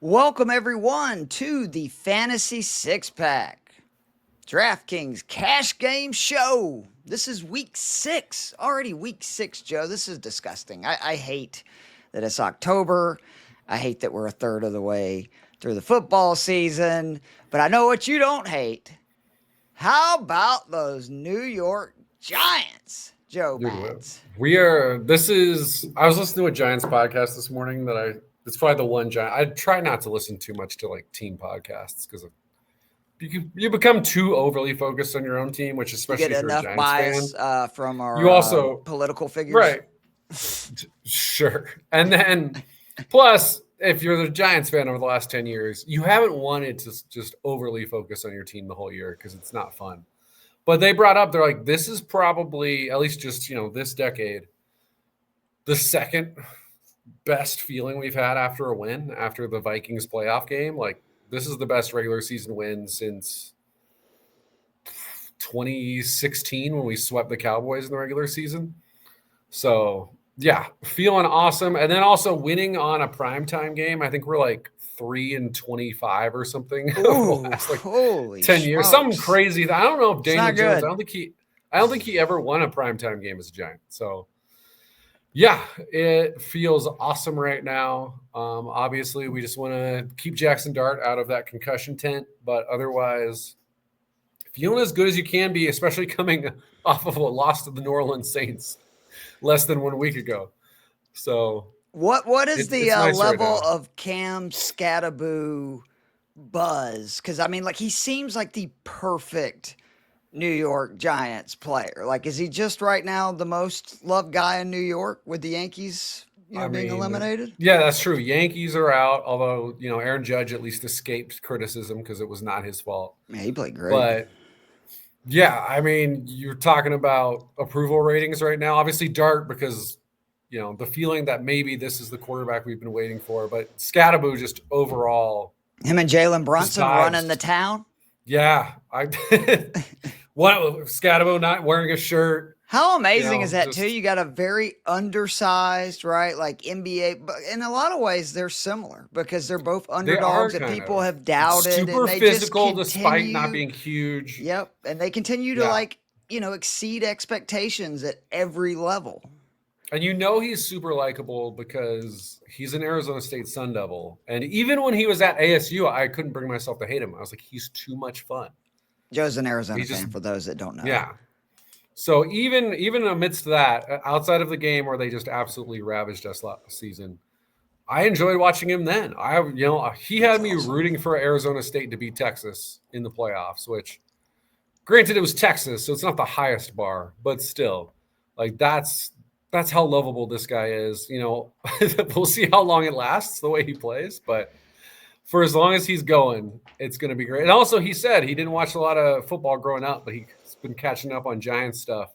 Welcome, everyone, to the Fantasy Six Pack DraftKings Cash Game Show. This is week 6, already week 6, Joe. This is disgusting. I hate that it's October. I hate that we're a third of the way through the football season. But I know what you don't hate. How about those New York Giants, Joe Dude, Matz? I was listening to a Giants podcast this morning it's probably the one Giant. I try not to listen too much to like team podcasts because you become too overly focused on your own team, which especially You get if you're a enough Giants bias fan. from our You also, political figures. right. Sure. And then plus, if you're the Giants fan over the last 10 years, you haven't wanted to just overly focus on your team the whole year because it's not fun. But they're like, this is probably, at least just, this decade, the second best feeling we've had after a win, after the Vikings playoff game. Like, this is the best regular season win since 2016 when we swept the Cowboys in the regular season. So, yeah, feeling awesome. And then also winning on a primetime game. I think we're like 3-25 or something over the last like holy 10 years. smokes. Something crazy. I don't know if Daniel Jones, good. I don't think he ever won a primetime game as a Giant. So yeah, it feels awesome right now. Obviously, we just want to keep Jackson Dart out of that concussion tent, but otherwise, feeling as good as you can be, especially coming off of a loss to the New Orleans Saints less than 1 week ago. So what is the nice level right of Cam Scattaboo buzz? Because I mean, like, he seems like the perfect New York Giants player. Like, is he just right now the most loved guy in New York with the Yankees, being eliminated? Yeah, that's true. Yankees are out, although, Aaron Judge at least escaped criticism because it was not his fault. Yeah, he played great. But yeah, I mean, you're talking about approval ratings right now. Obviously, Dart, because the feeling that maybe this is the quarterback we've been waiting for, but Scattaboo just overall. Him and Jalen Brunson running the town. Yeah, Scattaboo not wearing a shirt. How amazing is that, too? You got a very undersized, right? Like NBA, but in a lot of ways, they're similar because they're both underdogs that people have doubted. Super and they physical just despite not being huge. Yep. And they continue to, exceed expectations at every level. And he's super likable because he's an Arizona State Sun Devil. And even when he was at ASU, I couldn't bring myself to hate him. I was like, he's too much fun. Joe's an Arizona fan, for those that don't know. Yeah. So even amidst that, outside of the game where they just absolutely ravaged us last season, I enjoyed watching him then. He had me rooting for Arizona State to beat Texas in the playoffs, which, granted, it was Texas, so it's not the highest bar, but still, like, that's how lovable this guy is. We'll see how long it lasts, the way he plays, but for as long as he's going, it's going to be great. And also, he said he didn't watch a lot of football growing up, but he's been catching up on Giants stuff.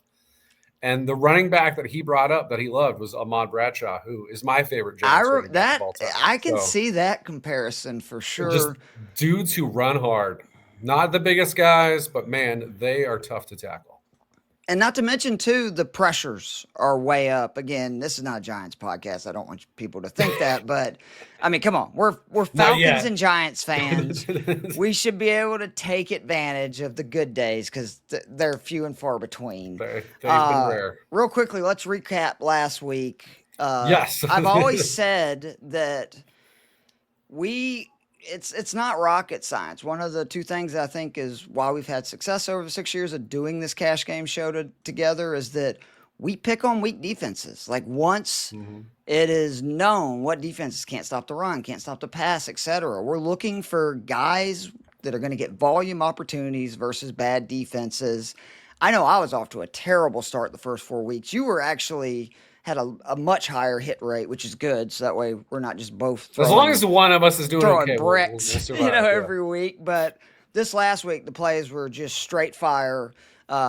And the running back that he brought up that he loved was Ahmad Bradshaw, who is my favorite Giants running back of all time. I can see that comparison for sure. Just dudes who run hard. Not the biggest guys, but man, they are tough to tackle. And not to mention, too, the pressures are way up. Again, this is not a Giants podcast. I don't want people to think that. But, I mean, come on. We're Falcons and Giants fans. We should be able to take advantage of the good days because they're few and far between. They've been rare. Real quickly, let's recap last week. Yes. I've always said that it's not rocket science. One of the two things that I think is why we've had success over the 6 years of doing this cash game show together is that we pick on weak defenses. Like, once it is known what defenses can't stop the run, can't stop the pass, etc., we're looking for guys that are going to get volume opportunities versus bad defenses. I know I was off to a terrible start the first 4 weeks. You were actually had a much higher hit rate, which is good. So that way we're not just both as long as one of us is doing okay, bricks, we'll survive, every week. But this last week, the plays were just straight fire.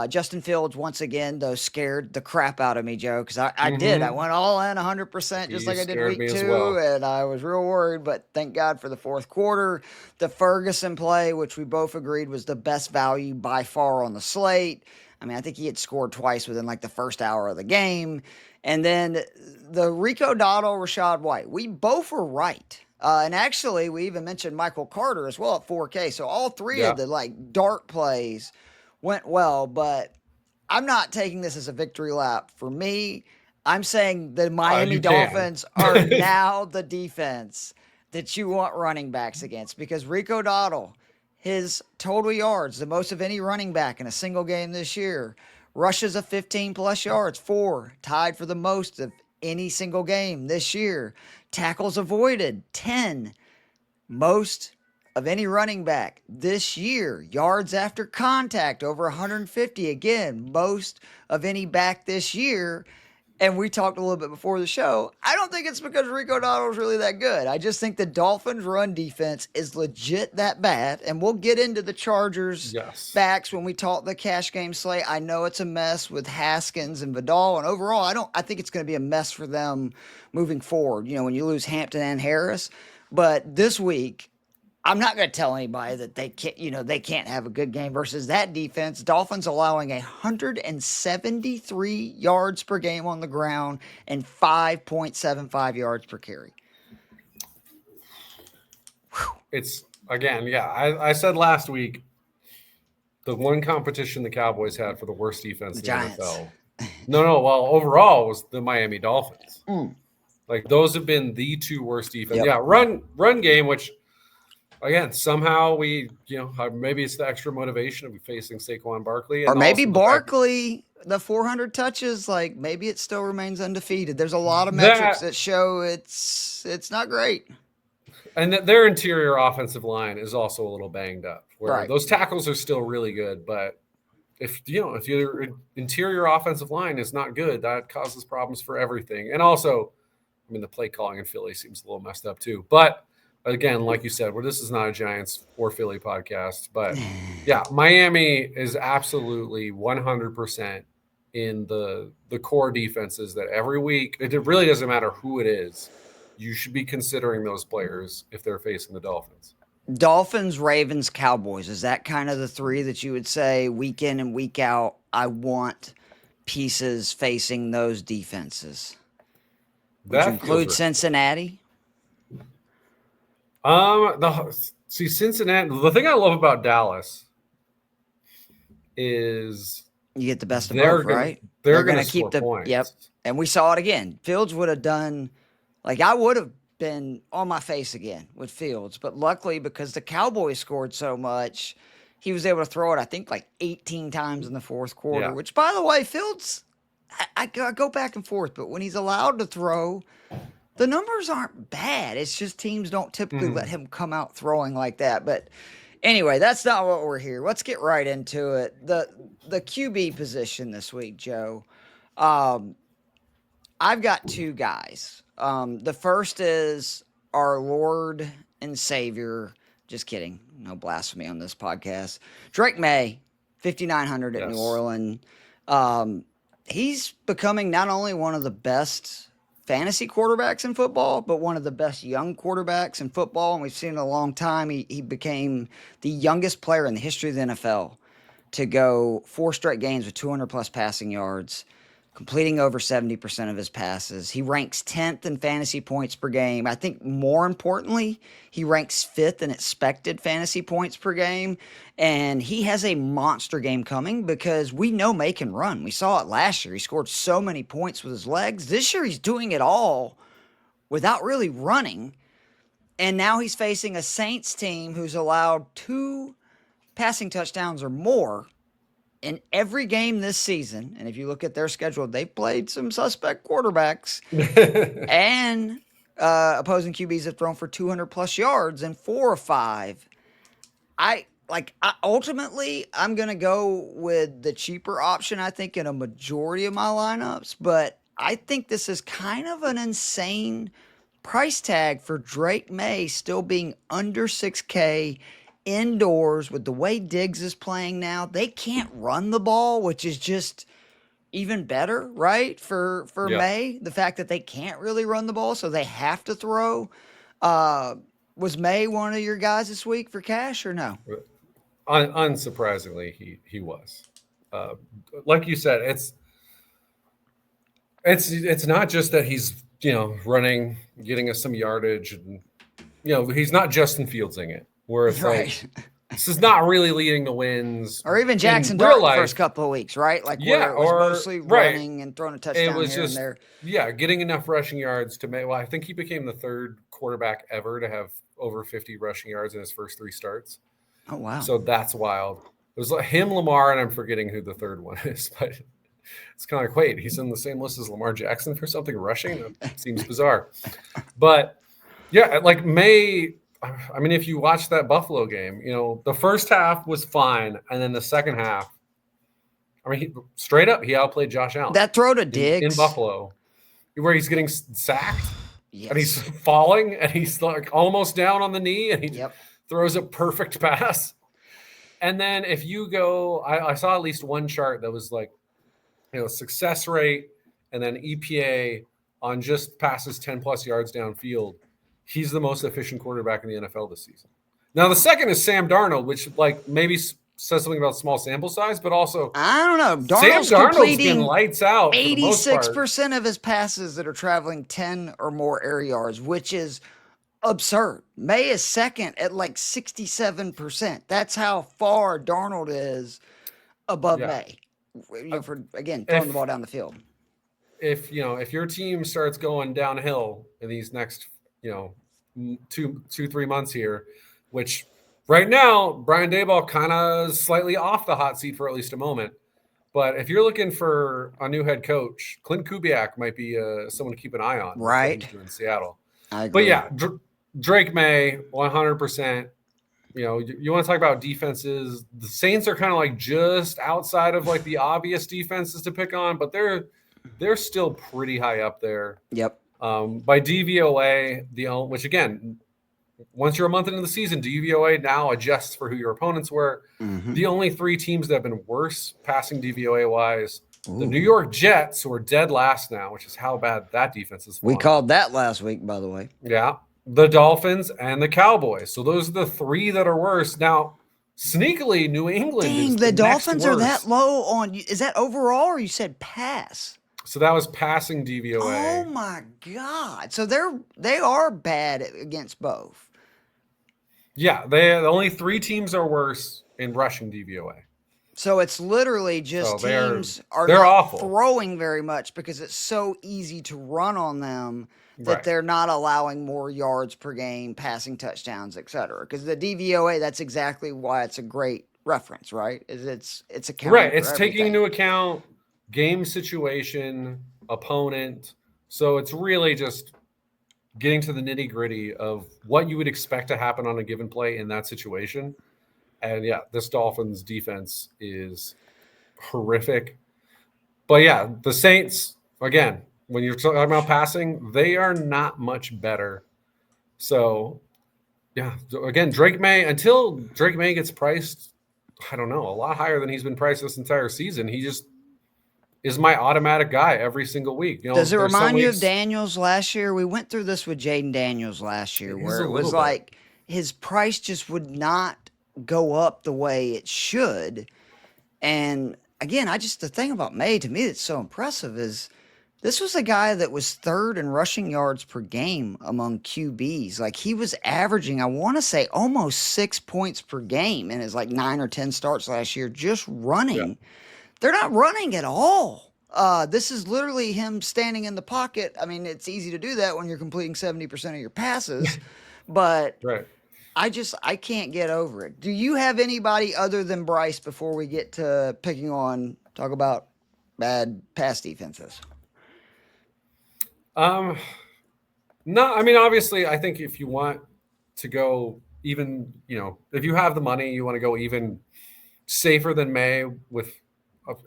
Justin Fields, once again, though, scared the crap out of me, Joe, because I did. I went all in 100%, just like I did week 2, and I was real worried, but thank God for the fourth quarter. The Ferguson play, which we both agreed was the best value by far on the slate. I mean, I think he had scored twice within like the first hour of the game. And then the Rico Dottle, Rashad White, we both were right. And actually, we even mentioned Michael Carter as well at 4K. So all three of the like dart plays went well, but I'm not taking this as a victory lap. For me, I'm saying the Miami Dolphins are now the defense that you want running backs against because Rico Dowdle, his total yards, the most of any running back in a single game this year, rushes of 15 plus yards, 4, tied for the most of any single game this year. Tackles avoided, 10, most of any running back this year. Yards after contact, over 150, again, most of any back this year. And we talked a little bit before the show. I don't think it's because Rico Dowdle is really that good. I just think the Dolphins' run defense is legit that bad. And we'll get into the Chargers' backs when we talk the cash game slate. I know it's a mess with Haskins and Vidal, and overall, I think it's going to be a mess for them moving forward. You know, when you lose Hampton and Harris, but this week, I'm not going to tell anybody that they can't have a good game versus that defense. Dolphins allowing 173 yards per game on the ground and 5.75 yards per carry. It's again, I said last week the one competition the Cowboys had for the worst defense in the NFL. Well, overall was the Miami Dolphins. Like those have been the two worst defense. Yep. Yeah, run game, which again, somehow we, maybe it's the extra motivation of facing Saquon Barkley. Or maybe Barkley, the 400 touches, like maybe it still remains undefeated. There's a lot of metrics that show it's not great. And that their interior offensive line is also a little banged up. Where those tackles are still really good, but if your interior offensive line is not good, that causes problems for everything. And also, I mean, the play calling in Philly seems a little messed up too. But again, like you said, this is not a Giants or Philly podcast, but yeah, Miami is absolutely 100% in the core defenses that every week, it really doesn't matter who it is, you should be considering those players if they're facing the Dolphins. Dolphins, Ravens, Cowboys. Is that kind of the three that you would say week in and week out, I want pieces facing those defenses? Would you include Cincinnati? Cincinnati. The thing I love about Dallas is you get the best of both, right? They're going to keep the points. Yep, and we saw it again. Fields would have done, like I would have been on my face again with Fields, but luckily because the Cowboys scored so much, he was able to throw it. I think like 18 times in the fourth quarter. Which, by the way, Fields, I go back and forth, but when he's allowed to throw, the numbers aren't bad. It's just teams don't typically let him come out throwing like that. But anyway, that's not what we're here. Let's get right into it. The QB position this week, Joe. I've got two guys. The first is our Lord and Savior. Just kidding. No blasphemy on this podcast. Drake May, 5,900 at New Orleans. He's becoming not only one of the best fantasy quarterbacks in football, but one of the best young quarterbacks in football. And we've seen it a long time. He became the youngest player in the history of the NFL to go 4 straight games with 200 plus passing yards, completing over 70% of his passes. He ranks 10th in fantasy points per game. I think more importantly, he ranks 5th in expected fantasy points per game. And he has a monster game coming because we know May can run. We saw it last year. He scored so many points with his legs. This year he's doing it all without really running. And now he's facing a Saints team who's allowed 2 passing touchdowns or more in every game this season. And if you look at their schedule, they've played some suspect quarterbacks. And opposing QBs have thrown for 200 plus yards in 4 or 5. Ultimately, I'm going to go with the cheaper option, I think, in a majority of my lineups. But I think this is kind of an insane price tag for Drake May still being under 6K indoors with the way Diggs is playing now. They can't run the ball, which is just even better, right? For May, the fact that they can't really run the ball, so they have to throw. Was May one of your guys this week for cash or no? Unsurprisingly, he was. Like you said, it's not just that he's running, getting us some yardage, and he's not Justin Fieldsing it, where it's Right. like, this is not really leading to wins. Or even Jackson in Dart real the life. first couple of weeks, right? Like Yeah, where it was or mostly running and throwing a It touchdown was here just and there. getting enough rushing yards to make. Well, I think he became the third quarterback ever to have over 50 rushing yards in his first 3 starts. Oh wow. So that's wild. It was like him, Lamar, and I'm forgetting who the third one is, but it's kind of like, wait, he's in the same list as Lamar Jackson for something rushing? That seems bizarre. But yeah, like May, I mean, if you watch that Buffalo game, the first half was fine. And then the second half, I mean, straight up, he outplayed Josh Allen. That throw to Diggs in Buffalo, where he's getting sacked and he's Yes. falling and he's like almost down on the knee and he Yep. throws a perfect pass. And then if you go, I saw at least one chart that was like, success rate and then EPA on just passes 10 plus yards downfield. He's the most efficient quarterback in the NFL this season. Now, the second is Sam Darnold, which like maybe says something about small sample size, but also I don't know. Sam Darnold's Darnold's been completing lights out for the most part. 86% of his passes that are traveling 10 or more air yards, which is absurd. May is second at like 67%. That's how far Darnold is above Yeah. May. For again throwing the ball down the field. If your team starts going downhill in these next 2-3 months here, which right now Brian Daboll kind of slightly off the hot seat for at least a moment, but if you're looking for a new head coach, Clint Kubiak might be someone to keep an eye on. Right in Seattle. I agree. But yeah, Drake May 100%. You want to talk about defenses. The Saints are kind of like just outside of like the obvious defenses to pick on, but they're still pretty high up there. Yep. By DVOA, which again, once you're a month into the season, DVOA now adjusts for who your opponents were. Mm-hmm. The only 3 teams that have been worse passing DVOA wise, the New York Jets, who are dead last now, which is how bad that defense is. We called that last week, by the way. Yeah. The Dolphins and the Cowboys. So those are the 3 that are worse. Now, sneakily, New England is the Dolphins are worst. that low on. Is that overall, or you said pass? So that was passing DVOA. Oh my God! So they are bad against both. Yeah, the only 3 teams are worse in rushing DVOA. So it's literally just teams are they're not awful. throwing very much because it's so easy to run on them that Right. they're not allowing more yards per game, passing touchdowns, etc. Because the DVOA, that's exactly why it's a great reference, right? It's accounting Right. for It's taking everything. into account game situation, opponent. So it's really just getting to the nitty gritty of what you would expect to happen on a given play in that situation. And yeah, this Dolphins defense is horrific. But yeah, the Saints, again, when you're talking about passing, they are not much better. So yeah, again, until Drake May gets priced, I don't know, a lot higher than he's been priced this entire season. He just is my automatic guy every single week. Does it remind you of Daniels last year? We went through this with Jaden Daniels last year, where it was like his price just would not go up the way it should. And again, the thing about May, to me, that's so impressive is this was a guy that was 3rd in rushing yards per game among QBs. Like he was averaging, I want to say, almost 6 points per game in his like 9 or 10 starts last year, just running. Yeah. They're not running at all. This is literally him standing in the pocket. I mean, it's easy to do that when you're completing 70% of your passes, but right. I can't get over it. Do you have anybody other than Bryce before we get to talk about bad pass defenses? No, I mean, obviously, I think if you want to go even, if you have the money, you want to go even safer than May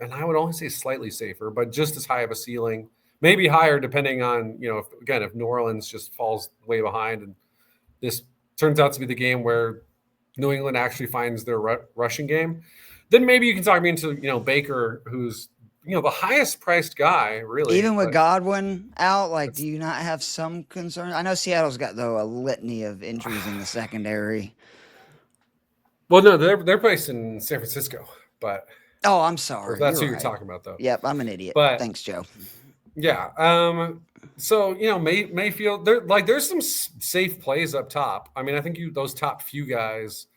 and I would only say slightly safer, but just as high of a ceiling, maybe higher depending on, if New Orleans just falls way behind and this turns out to be the game where New England actually finds their rushing game, then maybe you can talk me into, Baker, who's, the highest priced guy, really. Even with Godwin out, do you not have some concern? I know Seattle's got, though, a litany of injuries in the secondary. Well, no, they're placed in San Francisco, but... Oh, I'm sorry. That's who you're talking about, though. Yep, I'm an idiot. But, thanks, Joe. Yeah. So Mayfield. There's some safe plays up top. I mean, I think those top few guys.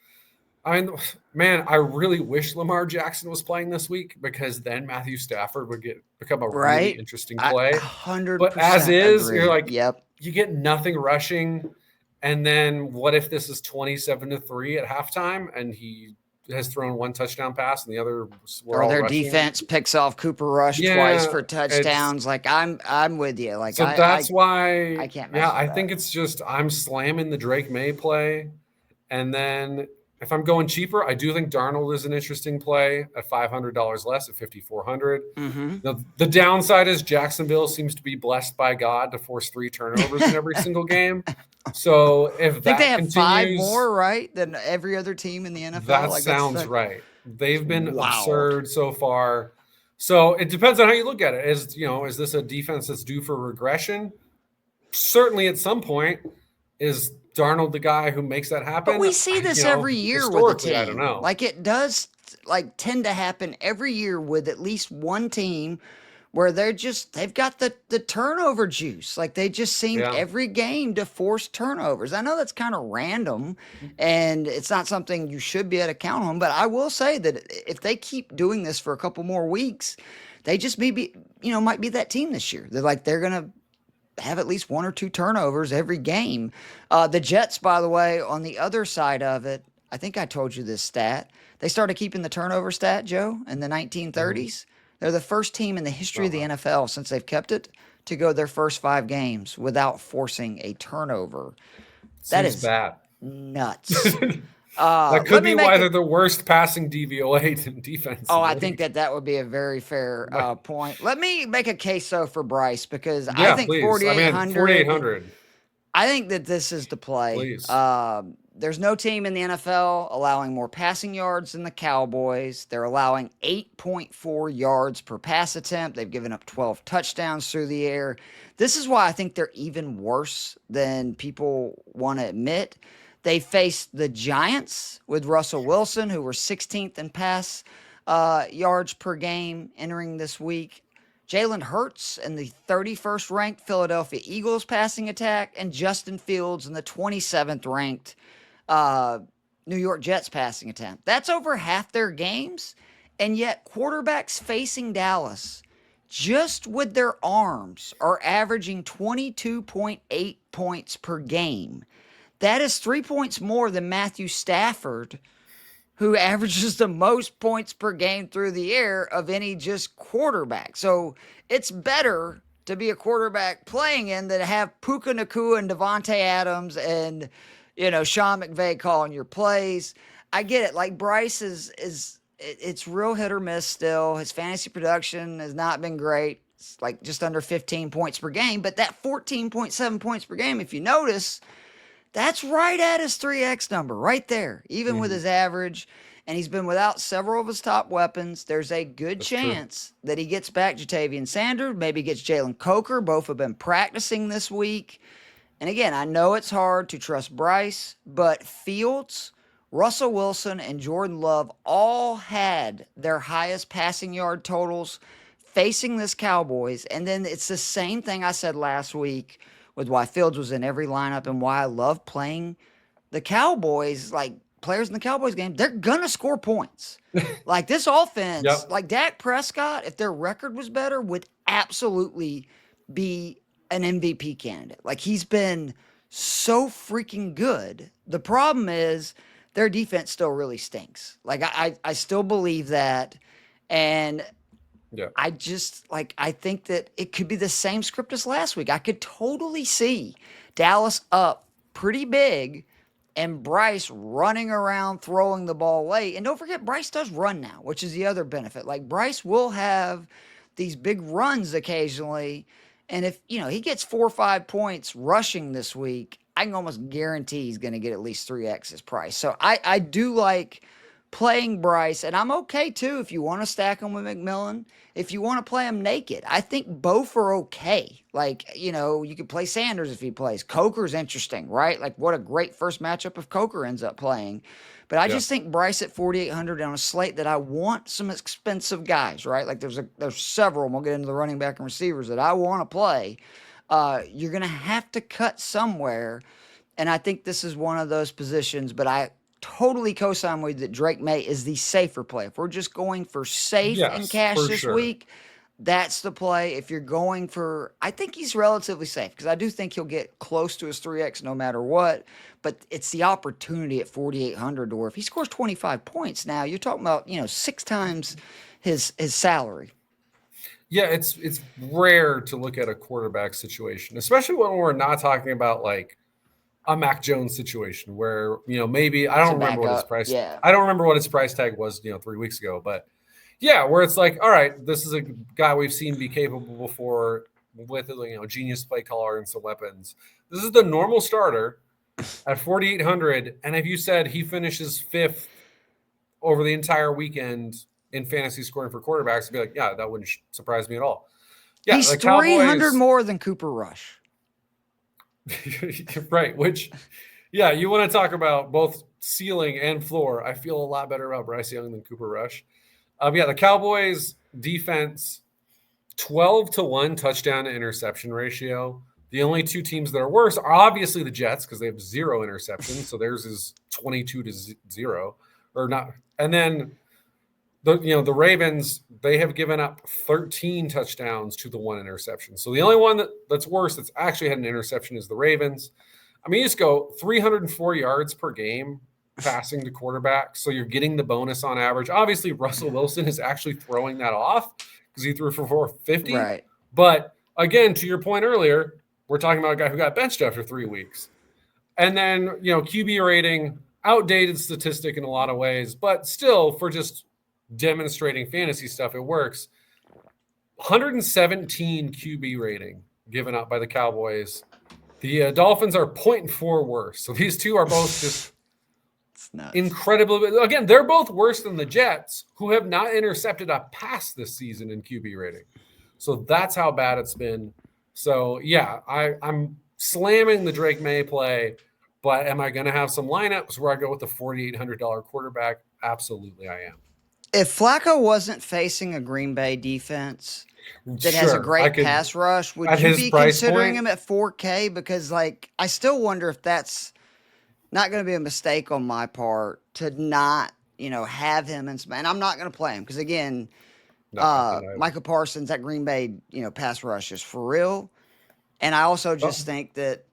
I mean, man, I really wish Lamar Jackson was playing this week because then Matthew Stafford would become a really Right? interesting I play. But as 100% is, you're agree. like, Yep. you get nothing rushing, and then what if this is 27-3 at halftime and he has thrown one touchdown pass and the other we're Or all their rushing? defense picks off Cooper Rush twice Yeah, for it's touchdowns. Like I'm with you. Like so that's I why, can't yeah, mess with I that. think it's just I'm slamming the Drake May play. And then if I'm going cheaper, I do think Darnold is an interesting play at $500 less at 5,400. Mm-hmm. Now, the downside is Jacksonville seems to be blessed by God to force 3 turnovers in every single game. So if I think they that have 5 continues, more, right, than every other team in the NFL. that Like that's sounds right. it's They've been wild. absurd so far. So it depends on how you look at it. Is this a defense that's due for regression? Certainly at some point. Is Darnold the guy who makes that But happen? we see this every year with a Historically, I don't team. know. Like it does like tend to happen every year with at least one team where they've got the turnover juice. Like they just seem Yeah. every game to force turnovers. I know that's kind of random and it's not something you should be able to count on, but I will say that if they keep doing this for a couple more weeks, they just might be that team this year. They're going to have at least 1 or 2 turnovers every game. The Jets, by the way, on the other side of it, I think I told you this stat. They started keeping the turnover stat, Joe, in the 1930s. They're the first team in the history of the NFL since they've kept it to go their first 5 games without forcing a turnover. That Seems is bad. nuts. That could Let me be make why a they're the worst passing DVOA in defense Oh, in the I think league. that would be a very fair But point. Let me make a case though for Bryce because I yeah, think please. I mean, 4,800. 4,800. I think that this is the play. Please. There's no team in the NFL allowing more passing yards than the Cowboys. They're allowing 8.4 yards per pass attempt. They've given up 12 touchdowns through the air. This is why I think they're even worse than people want to admit. They faced the Giants with Russell Wilson, who were 16th in pass yards per game entering this week. Jalen Hurts and the 31st ranked Philadelphia Eagles passing attack, and Justin Fields in the 27th ranked New York Jets passing attack. That's over half their games, and yet quarterbacks facing Dallas, just with their arms, are averaging 22.8 points per game. That is 3 points more than Matthew Stafford, who averages the most points per game through the air of any just quarterback. So it's better to be a quarterback playing in than to have Puka Nacua and Devontae Adams and, Sean McVay calling your plays. I get it. Like Bryce it's real hit or miss still. His fantasy production has not been great. It's like just under 15 points per game, but that 14.7 points per game, if you notice, that's right at his 3X number, right there, even with his average. And he's been without several of his top weapons. There's a good chance that he gets back Jatavian Sanders, maybe gets Jalen Coker. Both have been practicing this week. And again, I know it's hard to trust Bryce, but Fields, Russell Wilson, and Jordan Love all had their highest passing yard totals facing this Cowboys. And then it's the same thing I said last week with why Fields was in every lineup and why I love playing the Cowboys. Like players in the Cowboys game, they're gonna score points. Like this offense, like Dak Prescott, if their record was better, would absolutely be an MVP candidate. Like he's been so freaking good. The problem is their defense still really stinks. Like I still believe that. And I think that it could be the same script as last week. I could totally see Dallas up pretty big and Bryce running around throwing the ball late. And don't forget, Bryce does run now, which is the other benefit. Like Bryce will have these big runs occasionally. And if, he gets 4 or 5 points rushing this week, I can almost guarantee he's going to get at least 3x his price. So I do like playing Bryce, and I'm okay too if you want to stack him with McMillan. If you want to play him naked, I think both are okay. Like, you could play Sanders if he plays. Coker's interesting, right? Like, what a great first matchup if Coker ends up playing. But I just think Bryce at 4,800 on a slate that I want some expensive guys, right? Like, there's several, and we'll get into the running back and receivers that I want to play. You're going to have to cut somewhere. And I think this is one of those positions, but I totally co-sign with you that Drake May is the safer play. If we're just going for safe and cash this week, that's the play. If you're going for, I think he's relatively safe because I do think he'll get close to his 3X no matter what. But it's the opportunity at 4,800, or if he scores 25 points now, you're talking about 6 times his salary. Yeah, it's rare to look at a quarterback situation, especially when we're not talking about like a Mac Jones situation where, maybe I don't remember what his price. Yeah. I don't remember what his price tag was, 3 weeks ago, but yeah, where it's like, all right, this is a guy we've seen be capable before with, genius play caller and some weapons. This is the normal starter at 4,800. And if you said he finishes 5th over the entire weekend in fantasy scoring for quarterbacks, I'd be like, yeah, that wouldn't surprise me at all. Yeah, he's 300 more than Cooper Rush. Right, which, yeah, you want to talk about both ceiling and floor. I feel a lot better about Bryce Young than Cooper Rush. The Cowboys defense, 12-1 touchdown to interception ratio. The only 2 teams that are worse are obviously the Jets because they have 0 interceptions. So theirs is 22-0 or not. And then the Ravens, they have given up 13 touchdowns to the 1 interception. So the only one that's worse that's actually had an interception is the Ravens. I mean, you just go 304 yards per game passing to quarterback. So you're getting the bonus on average. Obviously, Russell Wilson is actually throwing that off because he threw for 450. Right. But again, to your point earlier, we're talking about a guy who got benched after 3 weeks. And then, QB rating, outdated statistic in a lot of ways, but still for just demonstrating fantasy stuff, it works. 117 QB rating given up by the Cowboys. The Dolphins are 0.4 worse. So these two are both just incredibly. Again, they're both worse than the Jets, who have not intercepted a pass this season in QB rating. So that's how bad it's been. So yeah, I'm slamming the Drake May play, but am I going to have some lineups where I go with the $4,800 quarterback? Absolutely, I am. If Flacco wasn't facing a Green Bay defense that has a great pass rush, would you be considering him at 4K? Because, I still wonder if that's not going to be a mistake on my part to not, have him. And I'm not going to play him because, again, Micah Parsons, that Green Bay, pass rush is for real. And I also just think that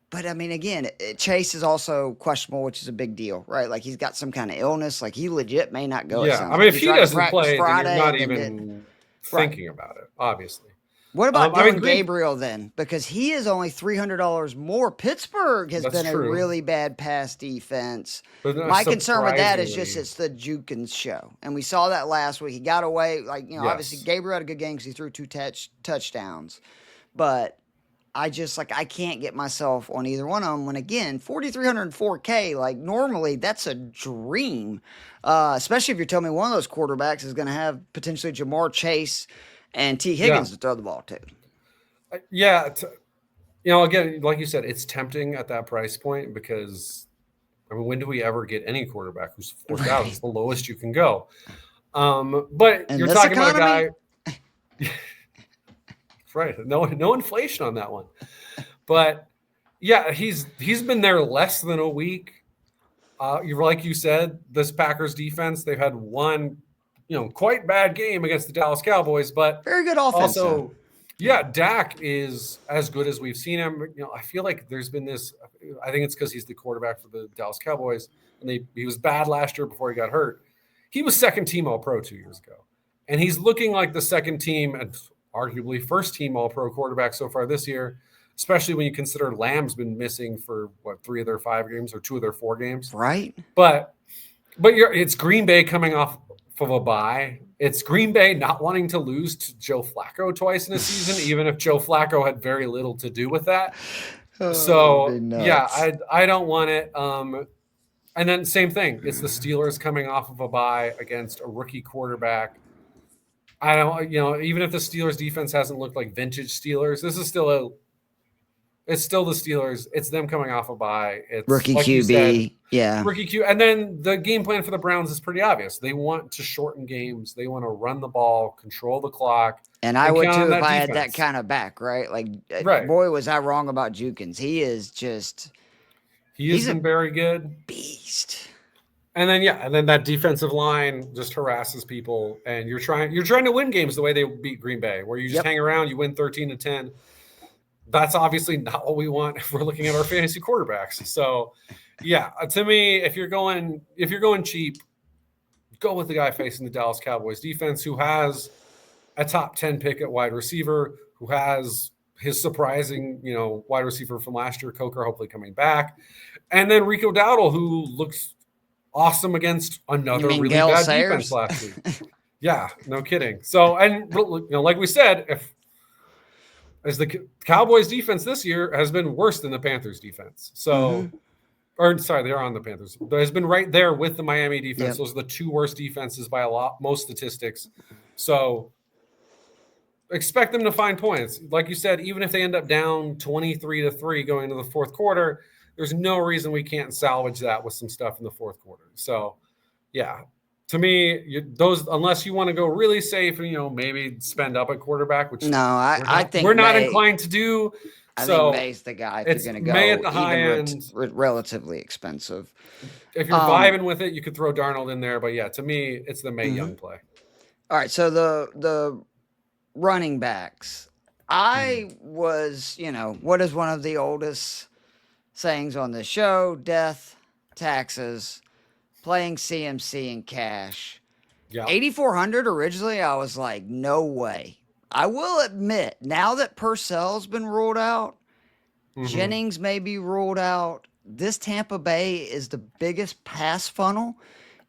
but I mean, again, Chase is also questionable, which is a big deal, right? Like he's got some kind of illness. Like he legit may not go. Yeah, I mean, if he doesn't play, then you're not even thinking about it, obviously. What about Dylan Gabriel then? Because he is only $300 more. Pittsburgh has been a really bad pass defense. My concern with that is just it's the Jukins show. And we saw that last week. He got away. Obviously Gabriel had a good game because he threw 2 touchdowns. But I just, I can't get myself on either one of them. When, again, 4,304K, normally that's a dream. Especially if you're telling me one of those quarterbacks is going to have potentially Jamar Chase and T. Higgins to throw the ball to. Yeah. Again, like you said, it's tempting at that price point because, when do we ever get any quarterback who's 4,000? It's the lowest you can go. But you're talking about a guy. Right. No inflation on that one. But yeah, he's been there less than a week. Like you said, this Packers defense, they've had one, quite bad game against the Dallas Cowboys, but very good offense. Also, yeah, Dak is as good as we've seen him. I feel like there's been this, I think it's because he's the quarterback for the Dallas Cowboys, and he was bad last year before he got hurt. He was second team All-Pro 2 years ago, and he's looking like the second team and arguably first team All-Pro quarterback so far this year, especially when you consider Lamb's been missing for 3 of their 5 games or 2 of their 4 games. Right. But it's Green Bay coming off of a bye. It's Green Bay not wanting to lose to Joe Flacco twice in a season, even if Joe Flacco had very little to do with that. I don't want it. And then same thing. It's the Steelers coming off of a bye against a rookie quarterback. I don't, even if the Steelers defense hasn't looked like vintage Steelers, it's still the Steelers. It's them coming off a bye. It's Rookie like QB, you said, yeah. Rookie Q. And then the game plan for the Browns is pretty obvious. They want to shorten games. They want to run the ball, control the clock. And I would too if I had that defense. kind of back, right? Like, Right. Boy, was I wrong about Jukins. He is just he's been very good. Beast. And then that defensive line just harasses people, and you're trying to win games the way they beat Green Bay, where you just hang around, you win 13-10. That's obviously not what we want if we're looking at our fantasy quarterbacks. So, yeah, to me, if you're going cheap, go with the guy facing the Dallas Cowboys defense, who has a top 10 pick at wide receiver, who has his surprising, wide receiver from last year, Coker, hopefully coming back, and then Rico Dowdle, who looks awesome against another really bad defense last week. Yeah, no kidding. So, and like we said, as the Cowboys defense this year has been worse than the Panthers defense. So, they are on the Panthers. But has been right there with the Miami defense. Yep. Those are the two worst defenses by most statistics. So, expect them to find points. Like you said, even if they end up down 23-3 going into the fourth quarter, there's no reason we can't salvage that with some stuff in the fourth quarter. So, yeah, to me, unless you want to go really safe and maybe spend up at quarterback, which I think we're not inclined to do. I think May's the guy if you're going to go. May at the high end, relatively expensive. If you're vibing with it, you could throw Darnold in there. But yeah, to me, it's the May Young play. All right, so the running backs. I was, what is one of the oldest sayings on the show? Death, taxes, playing CMC and cash. Yeah. 8,400 originally, I was like, no way. I will admit, now that Purcell's been ruled out, Jennings may be ruled out, this Tampa Bay is the biggest pass funnel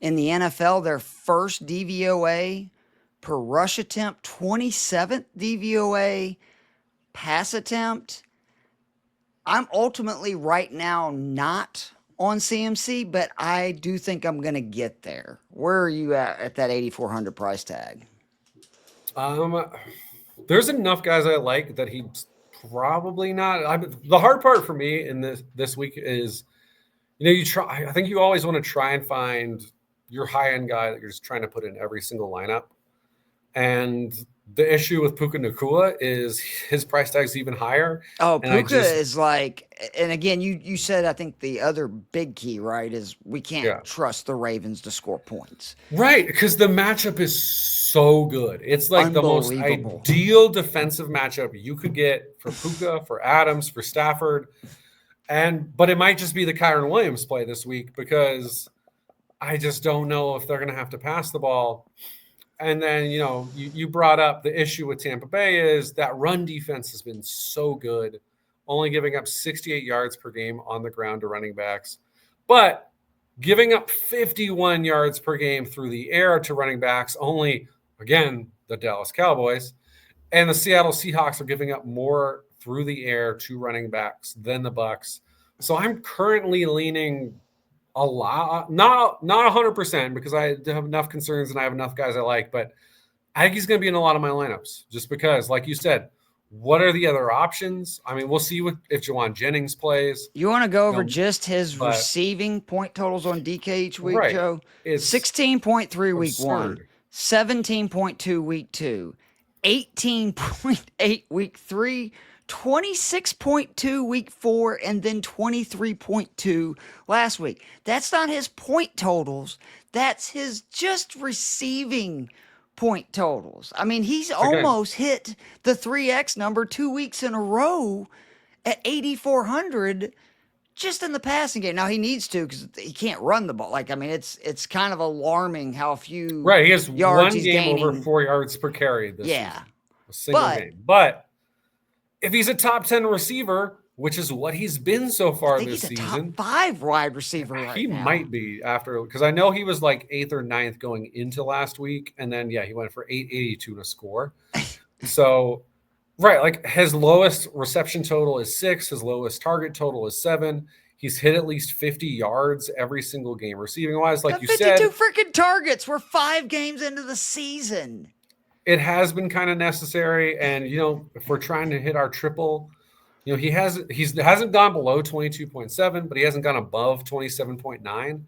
in the NFL. Their first DVOA per rush attempt, 27th DVOA pass attempt. I'm ultimately right now not on CMC, but I do think I'm going to get there. Where are you at that 8,400 price tag? There's enough guys I like that he's probably not. The hard part for me in this week is, I think you always want to try and find your high-end guy that you're just trying to put in every single lineup. And the issue with Puka Nacua is his price tag is even higher. Oh, Puka is like, and again, you said, I think the other big key, right, is we can't trust the Ravens to score points. Right, because the matchup is so good. It's like the most ideal defensive matchup you could get for Puka, for Adams, for Stafford. But it might just be the Kyron Williams play this week because I just don't know if they're going to have to pass the ball. And then, you brought up the issue with Tampa Bay is that run defense has been so good, only giving up 68 yards per game on the ground to running backs, but giving up 51 yards per game through the air to running backs, only, again, the Dallas Cowboys. And the Seattle Seahawks are giving up more through the air to running backs than the Bucs. So I'm currently leaning a lot, not 100% because I have enough concerns and I have enough guys I like, but I think he's going to be in a lot of my lineups just because, like you said, what are the other options? I mean, we'll see if Jawan Jennings plays. You want to go over just his receiving point totals on DK each week, Joe? It's 16.3 week 1, 17.2 week 2, 18.8 week 3, 26.2 week 4, and then 23.2 last week. That's not his point totals. That's his just receiving point totals. I mean, he's almost hit the 3X number 2 weeks in a row at 8,400 just in the passing game. Now he needs to because he can't run the ball. Like, I mean, it's kind of alarming how few Right, he has yards one he's game gaining. over 4 yards per carry this season. A single game. But if he's a top 10 receiver, which is what he's been so far this season. He's a top 5 wide receiver right now. He might be because I know he was like 8th or 9th going into last week. And then, he went for 882 to score. So, right, like his lowest reception total is 6. His lowest target total is 7. He's hit at least 50 yards every single game. Receiving wise, like Got you 52 said, freaking targets. We're 5 games into the season. it has been kind of necessary. And, if we're trying to hit our triple, he hasn't gone below 22.7, but he hasn't gone above 27.9.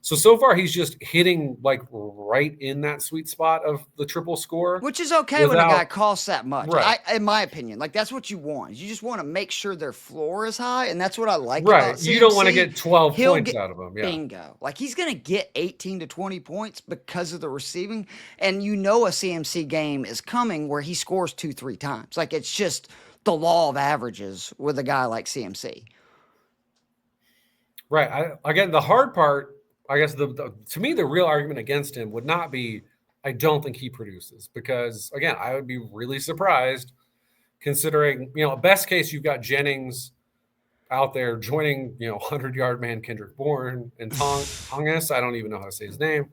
So far he's just hitting like right in that sweet spot of the triple score, which is okay when a guy costs that much. Right. In my opinion, like that's what you want. You just want to make sure their floor is high, and that's what I like right. about CMC. You don't want to get 12 points out of him. Yeah. Bingo. Like he's going to get 18 to 20 points because of the receiving, and a CMC game is coming where he scores 2-3 times. Like it's just the law of averages with a guy like CMC. Right. Again, the hard part, I guess, to me, the real argument against him would not be, I don't think he produces, because, again, I would be really surprised considering, best case, you've got Jennings out there joining, 100-yard man Kendrick Bourne and Tongas. I don't even know how to say his name.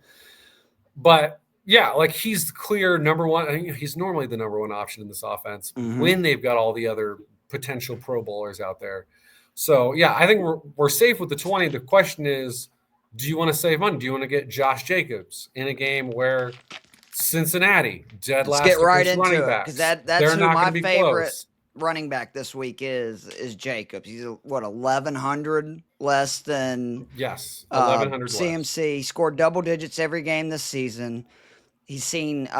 But, yeah, like he's the clear number one. I think he's normally the number one option in this offense when they've got all the other potential Pro Bowlers out there. So, yeah, I think we're safe with the 20. The question is, do you want to save money? Do you want to get Josh Jacobs in a game where Cincinnati dead last? Let's get right into running it, backs? because that's who my favorite running back this week is Jacobs. He's 1,100 less than 1,100 CMC. less. Scored double digits every game this season. He's seen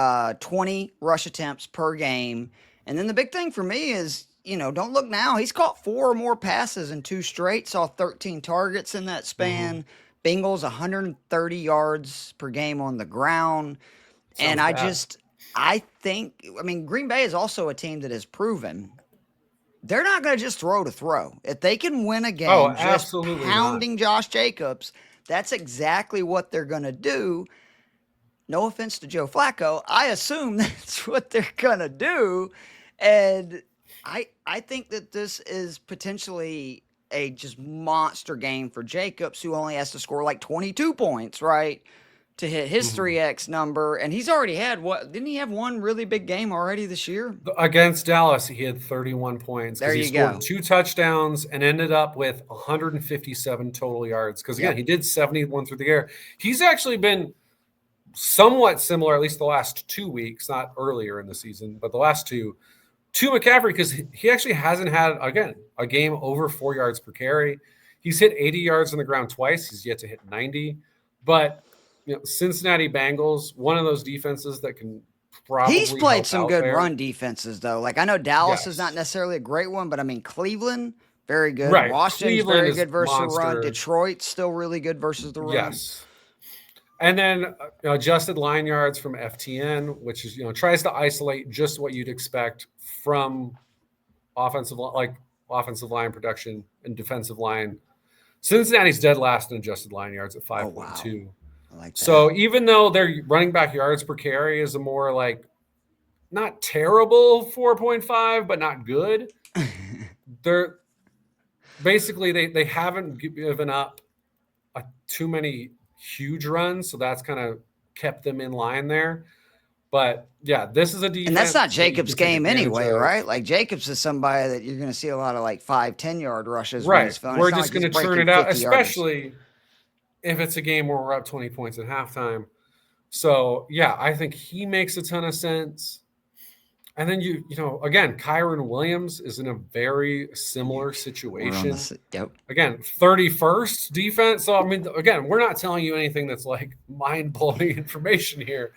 20 rush attempts per game, and then the big thing for me is, don't look now. He's caught 4 or more passes in 2 straight. Saw 13 targets in that span. Bengals 130 yards per game on the ground. And I think, Green Bay is also a team that has proven they're not going to just throw to throw. If they can win a game just pounding Josh Jacobs, that's exactly what they're going to do. No offense to Joe Flacco, I assume that's what they're going to do. And I think that this is potentially a just monster game for Jacobs, who only has to score like 22 points, right, to hit his 3x number. And he's already had didn't he have one really big game already this year? Against Dallas, he had 31 points. There you go. He scored 2 touchdowns and ended up with 157 total yards. Because, again, he did 71 through the air. He's actually been somewhat similar, at least the last 2 weeks, not earlier in the season, but the last 2, to McCaffrey, because he actually hasn't had, again, a game over 4 yards per carry. He's hit 80 yards on the ground twice. He's yet to hit 90. But, Cincinnati Bengals, one of those defenses that can probably He's played some good run defenses, though. Like, I know Dallas is not necessarily a great one, but, Cleveland, very good. Right. Washington's very good versus the run. Detroit's still really good versus the run. Yes. And then adjusted line yards from FTN, which is, tries to isolate just what you'd expect from offensive line production and defensive line. Cincinnati's dead last in adjusted line yards at 5.2. Wow. I like that. So even though their running back yards per carry is a more not terrible 4.5, but not good, they're basically they haven't given up too many huge runs, so that's kind of kept them in line there. But yeah, this is a defense, and that's not Jacobs' game anyway, right? Like Jacobs is somebody that you're going to see a lot of 5-10 yard rushes. Right, we're just going to churn it out, especially if it's a game where we're up 20 points at halftime. So yeah, I think he makes a ton of sense. And then again, Kyren Williams is in a very similar situation. Again, 31st defense. So again, we're not telling you anything that's mind-blowing information here.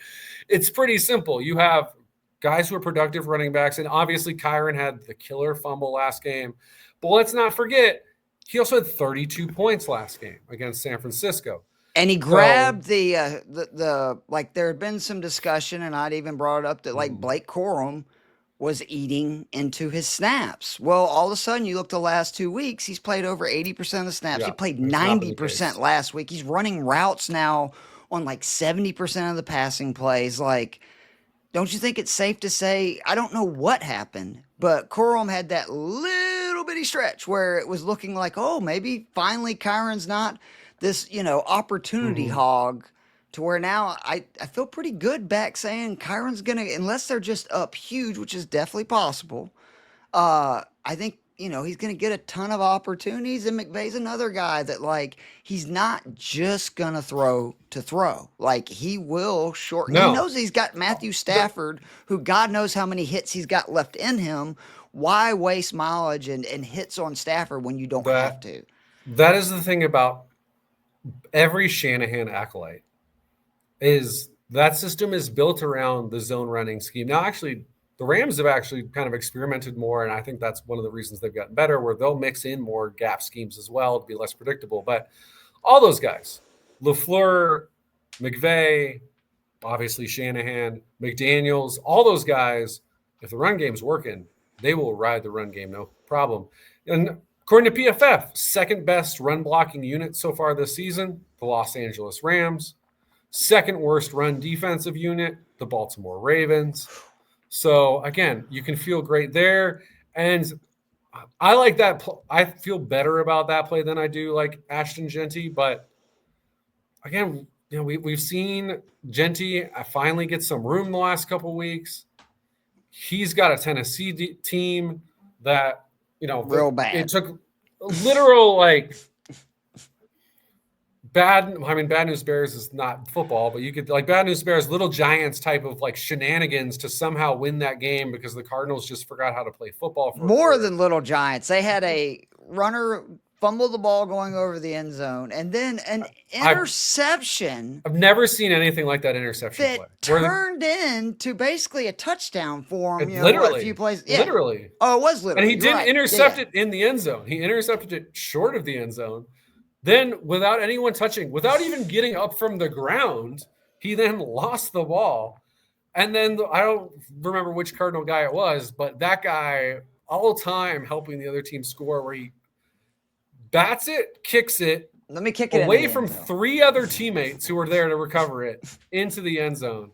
It's pretty simple. You have guys who are productive running backs, and obviously Kyren had the killer fumble last game. But let's not forget, he also had 32 points last game against San Francisco. And he grabbed the there had been some discussion, and I'd even brought it up that Blake Corum was eating into his snaps. Well, all of a sudden, you look the last 2 weeks, he's played over 80% of the snaps. He played 90% last week. He's running routes now on 70% of the passing plays. Don't you think it's safe to say, I don't know what happened, but Corum had that little bitty stretch where it was looking like, oh, maybe finally Kyron's not this, opportunity hog, to where now I feel pretty good back saying Kyron's going to, unless they're just up huge, which is definitely possible. I think he's going to get a ton of opportunities. And McVay's another guy that, like, he's not just going to throw. Like, he will short. He No. knows he's got Matthew Stafford, who God knows how many hits he's got left in him. Why waste mileage and hits on Stafford when you don't have to? That is the thing about every Shanahan acolyte, is that system is built around the zone running scheme. Now, actually, the Rams have actually kind of experimented more, and I think that's one of the reasons they've gotten better, where they'll mix in more gap schemes as well to be less predictable. But all those guys, LaFleur, McVay, obviously Shanahan, McDaniels, all those guys, if the run game's working, they will ride the run game, no problem. And according to PFF, second best run blocking unit so far this season, the Los Angeles Rams. Second worst run defensive unit, the Baltimore Ravens. So, again, you can feel great there. And I like that. I feel better about that play than I do like Ashton Genty. But, again, we've seen Genty finally get some room the last couple of weeks. He's got a Tennessee team that, real bad. It took literal, like, bad news bears is not football, but you could, like, bad news bears, little giants type of, like, shenanigans to somehow win that game because the Cardinals just forgot how to play football. More than little giants. They had a runner fumble the ball going over the end zone, and then an interception. I've never seen anything like that interception that play. Turned into basically a touchdown for him. Literally. A few plays. Yeah. Literally. Oh, it was literally. And he didn't intercept it in the end zone. He intercepted it short of the end zone. Then, without anyone touching, without even getting up from the ground, he then lost the ball. And then I don't remember which Cardinal guy it was, but that guy all time helping the other team score, where he bats it, kicks it, let me kick it away from three other teammates who were there to recover it into the end zone.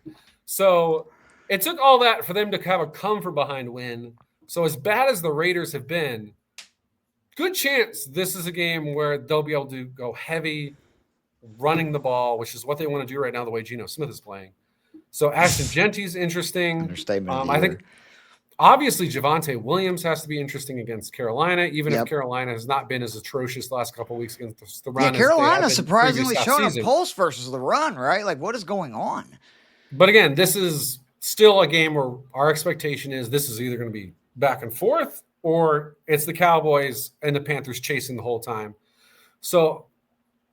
So it took all that for them to have a come from behind win. So as bad as the Raiders have been, good chance this is a game where they'll be able to go heavy running the ball, which is what they want to do right now, the way Geno Smith is playing. So Ashton Genty's interesting. Understatement. I think obviously Javonte Williams has to be interesting against Carolina, even if Carolina has not been as atrocious the last couple of weeks against the run. Yeah, Carolina surprisingly showing a pulse versus the run, right? Like, what is going on? But again, this is still a game where our expectation is this is either going to be back and forth, or it's the Cowboys and the Panthers chasing the whole time. So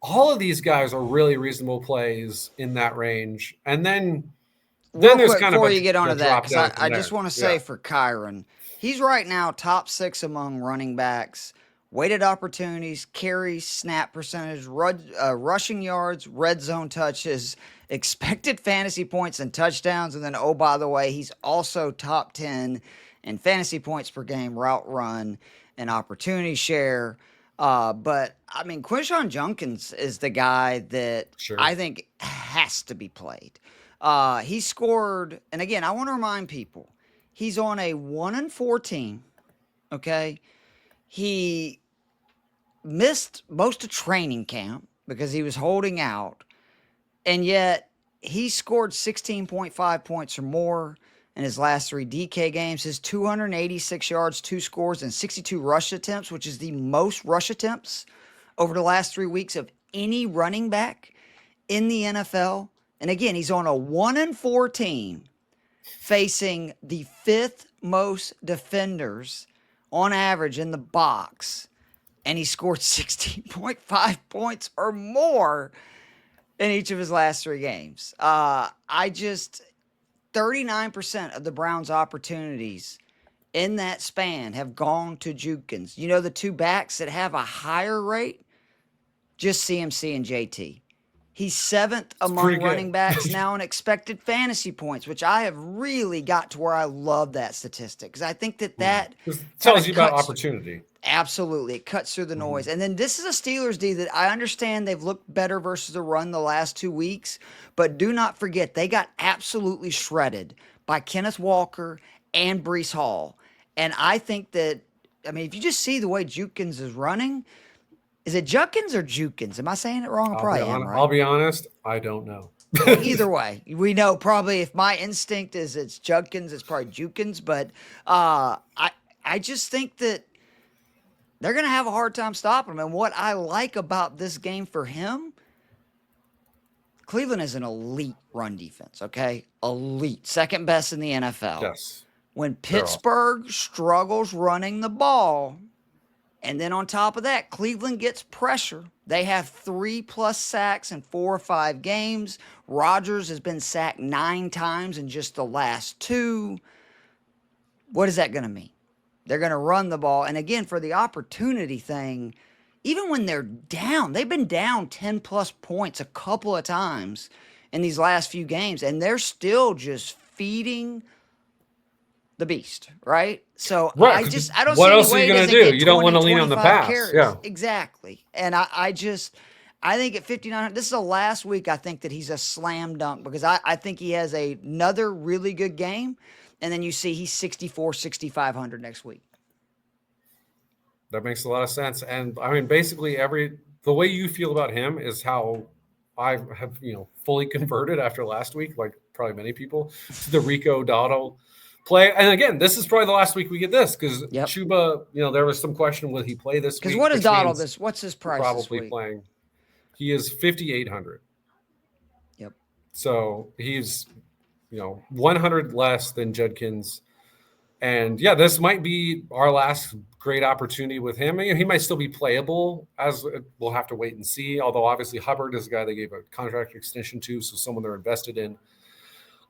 all of these guys are really reasonable plays in that range. And then there's kind of before you get onto that, because I just want to say for Kyron, he's right now top 6 among running backs, weighted opportunities, carries, snap percentage, rushing yards, red zone touches, expected fantasy points and touchdowns. And then, oh, by the way, he's also top 10 in fantasy points per game, route run, and opportunity share. But, I mean, Quinshon Judkins is the guy that I think has to be played. He scored, and again, I want to remind people, he's on a 1-4 team, okay? He missed most of training camp because he was holding out, and yet he scored 16.5 points or more in his last 3 DK games. His 286 yards, 2 scores, and 62 rush attempts, which is the most rush attempts over the last 3 weeks of any running back in the NFL. And again, he's on a 1-4 team facing the 5th most defenders on average in the box. And he scored 16.5 points or more in each of his last 3 games. 39% of the Browns' opportunities in that span have gone to Judkins. You know, the 2 backs that have a higher rate, just CMC and JT. He's 7th among running backs now in expected fantasy points, which I have really got to where I love that statistic, because I think that tells you about opportunity. Absolutely. It cuts through the noise. And then this is a Steelers D that I understand they've looked better versus the run the last 2 weeks, but do not forget they got absolutely shredded by Kenneth Walker and Breece Hall. And I think that, I mean, if you just see the way Judkins is running, is it Judkins or Judkins? Am I saying it wrong? Right? I'll be honest, I don't know. Either way, we know probably if my instinct is it's Judkins, it's probably Judkins. But I just think that they're going to have a hard time stopping him. And what I like about this game for him, Cleveland is an elite run defense, okay? Elite. Second best in the NFL. Yes. When Pittsburgh struggles running the ball, and then on top of that, Cleveland gets pressure. They have 3+ sacks in 4 or 5 games. Rodgers has been sacked 9 times in just the last 2. What is that going to mean? They're going to run the ball. And again, for the opportunity thing, even when they're down, they've been down 10+ points a couple of times in these last few games, and they're still just feeding the beast, right? So right. I don't see what any else are way you going to do? You don't want to lean on the pass. Carries. Yeah, exactly. And I think at 5,900, this is the last week I think that he's a slam dunk, because I think he has another really good game, and then you see he's 6,500 next week. That makes a lot of sense. And I mean, basically the way you feel about him is how I have, fully converted after last week, like probably many people, to the Rico Dowdle play. And again, this is probably the last week we get this, because Chuba, there was some question, will he play this week? Because what is Dowdle what's his price probably this week? Playing. He is 5,800. Yep. So he's, 100 less than Judkins. And yeah, this might be our last great opportunity with him. He might still be playable, as we'll have to wait and see. Although obviously Hubbard is a guy they gave a contract extension to, so someone they're invested in.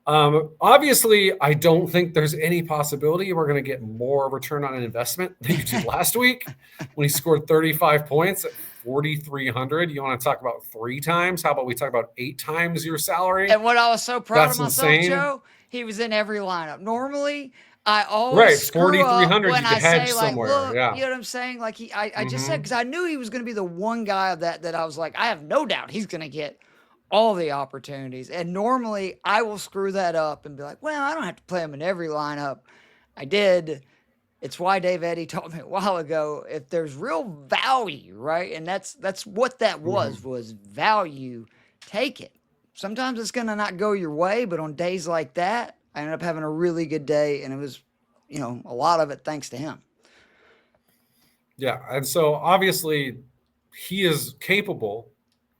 Obviously, I don't think there's any possibility we're going to get more return on an investment than you did last week when he scored 35 points at 4,300. You want to talk about 3 times? How about we talk about 8 times your salary? And what I was so proud of myself, insane. Joe, he was in every lineup. Normally, I always screw up when I say, like, look, yeah. you know what I'm saying? Like, I just said, because I knew he was going to be the one guy of that I was like, I have no doubt he's going to get all the opportunities. And normally I will screw that up and be like, well, I don't have to play him in every lineup. I did. It's why Dave Eddy told me a while ago, if there's real value, right? And that's what that was value, take it. Sometimes it's going to not go your way, but on days like that, I ended up having a really good day, and it was, a lot of it thanks to him. Yeah, and so obviously he is capable,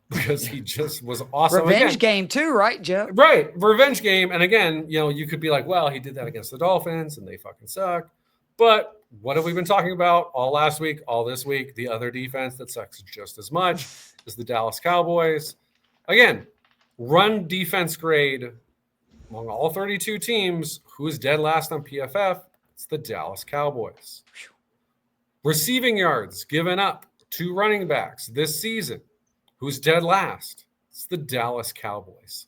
because he just was awesome. Revenge game too, right, Joe? Right, revenge game. And again, you could be like, well, he did that against the Dolphins, and they fucking suck. But what have we been talking about all last week, all this week? The other defense that sucks just as much is the Dallas Cowboys. Again, run defense grade among all 32 teams. Who's dead last on PFF? It's the Dallas Cowboys. Receiving yards given up to running backs this season. Who's dead last? It's the Dallas Cowboys.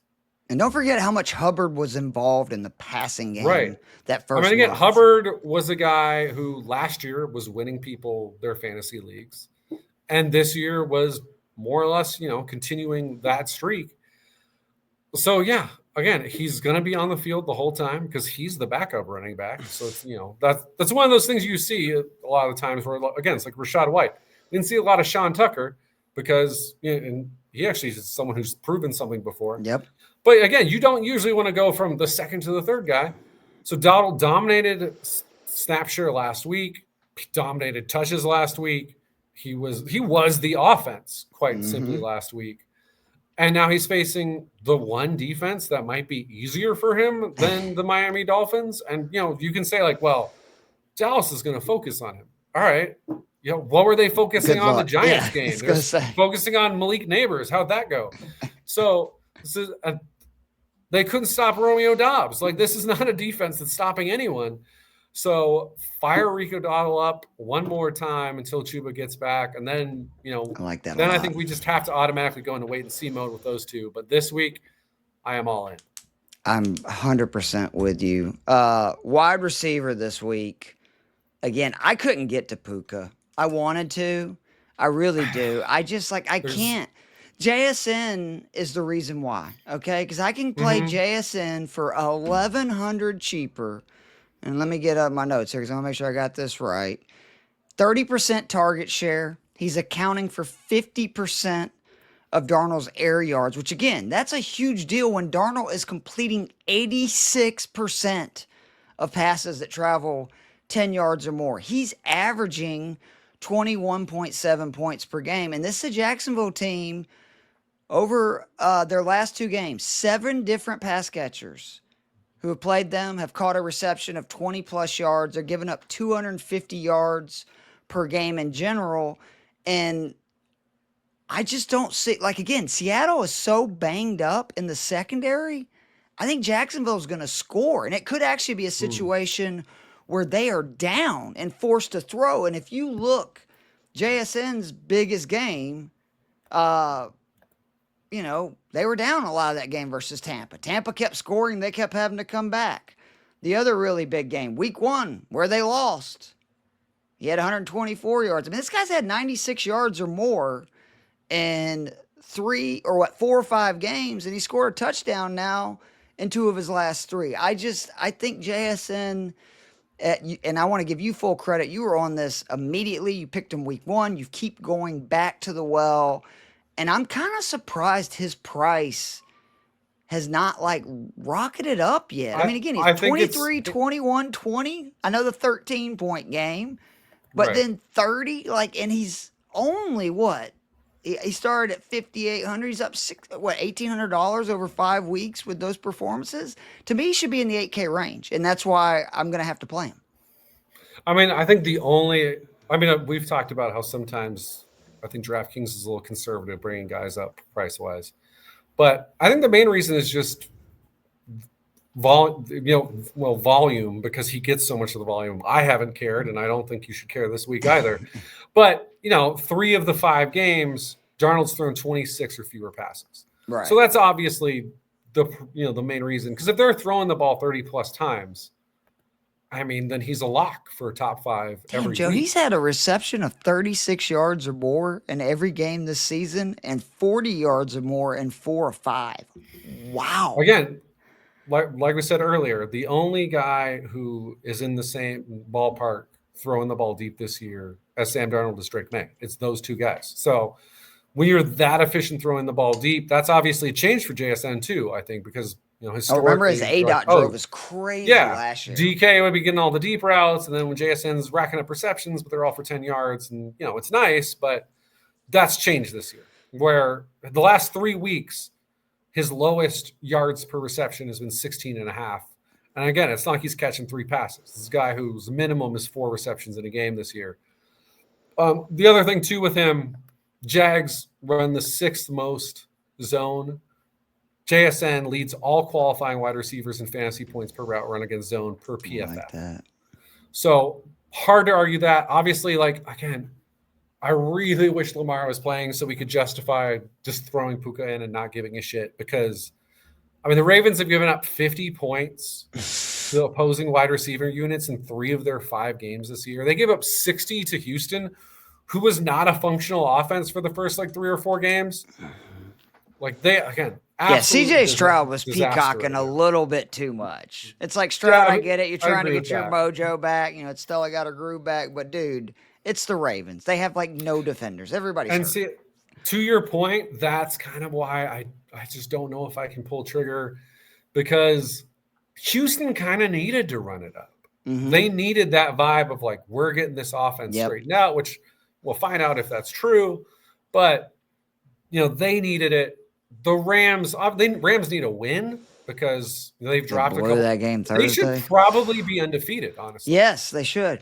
And don't forget how much Hubbard was involved in the passing game. Right. That first again, month. Hubbard was a guy who last year was winning people their fantasy leagues. And this year was more or less, continuing that streak. So, yeah, again, he's going to be on the field the whole time because he's the backup running back. So, it's, that's one of those things you see a lot of the times where, again, it's like Rashad White. We didn't see a lot of Sean Tucker because and he actually is someone who's proven something before. Yep. But, again, you don't usually want to go from the second to the third guy. So, Dowdle dominated snap share last week. He dominated touches last week. He was the offense, quite simply, last week. And now he's facing the one defense that might be easier for him than the Miami Dolphins. And, you can say, like, well, Dallas is going to focus on him. All right. What were they focusing on the Giants game? They're focusing on Malik Neighbors. How'd that go? So this is they couldn't stop Romeo Doubs. Like, this is not a defense that's stopping anyone. So fire Rico Dowdle up one more time until Chuba gets back. And then, I like that. Then I think we just have to automatically go into wait and see mode with those two. But this week, I am all in. I'm 100% with you. Wide receiver this week. Again, I couldn't get to Puka. I wanted to. I really do. I just I can't. JSN is the reason why. Okay. Because I can play JSN for $1,100 cheaper. And let me get up my notes here because I want to make sure I got this right. 30% target share. He's accounting for 50% of Darnold's air yards, which, again, that's a huge deal when Darnold is completing 86% of passes that travel 10 yards or more. He's averaging 21.7 points per game. And this is a Jacksonville team over their last 2 games, 7 different pass catchers who have played them have caught a reception of 20 plus yards. They're giving up 250 yards per game in general. And I just don't see, like, again, Seattle is so banged up in the secondary. I think Jacksonville is going to score. And it could actually be a situation where they are down and forced to throw. And if you look, JSN's biggest game, you know, they were down a lot of that game versus Tampa. Tampa kept scoring. They kept having to come back. The other really big game, week 1, where they lost, he had 124 yards. I mean, this guy's had 96 yards or more in 4 or 5 games, and he scored a touchdown now in 2 of his last 3. I think JSN, and I want to give you full credit. You were on this immediately. You picked him week 1. You keep going back to the well. And I'm kind of surprised his price has not, like, rocketed up yet. I mean, again, he's 23, 21, 20. I know the 13-point game, but then 30, like, and he's only what? He started at 5,800. He's up $1,800 over 5 weeks with those performances. To me, he should be in the 8K range, and that's why I'm going to have to play him. I mean, I think we've talked about how sometimes I think DraftKings is a little conservative bringing guys up price-wise. But I think the main reason is just volume, because he gets so much of the volume. I haven't cared, and I don't think you should care this week either. But, 3 of the 5 games, Darnold's thrown 26 or fewer passes. Right. So that's obviously the main reason. Because if they're throwing the ball 30-plus times, I mean, then he's a lock for a top 5 every Joe, week. he's had a reception of 36 yards or more in every game this season and 40 yards or more in 4 or 5. Wow. Again, like we said earlier, the only guy who is in the same ballpark throwing the ball deep this year as Sam Darnold is Drake May. It's those 2 guys. So when you're that efficient throwing the ball deep, that's obviously a change for JSN too, I think, because remember his A-dot drove was crazy last year. DK would be getting all the deep routes, and then when JSN's racking up receptions, but they're all for 10 yards, and it's nice, but that's changed this year. Where the last 3 weeks, his lowest yards per reception has been 16.5. And again, it's not like he's catching 3 passes. This is a guy whose minimum is 4 receptions in a game this year. The other thing too with him, Jags run the 6th most zone. JSN leads all qualifying wide receivers in fantasy points per route run against zone per PFF. Like that. So hard to argue that. Obviously, again, I really wish Lamar was playing so we could justify just throwing Puka in and not giving a shit, because, I mean, the Ravens have given up 50 points to opposing wide receiver units in 3 of their 5 games this year. They gave up 60 to Houston, who was not a functional offense for the first 3 or 4 games. CJ Stroud was peacocking a little bit too much. It's like, Stroud, I get it. You're trying to get your mojo back. It's still got a groove back. But, dude, it's the Ravens. They have, no defenders. Everybody's hurt. See, to your point, that's kind of why I just don't know if I can pull trigger, because Houston kind of needed to run it up. Mm-hmm. They needed that vibe of, we're getting this offense straightened out, which we'll find out if that's true. But, they needed it. The Rams need a win because they've dropped a couple. That game Thursday. They should probably be undefeated, honestly. Yes, they should.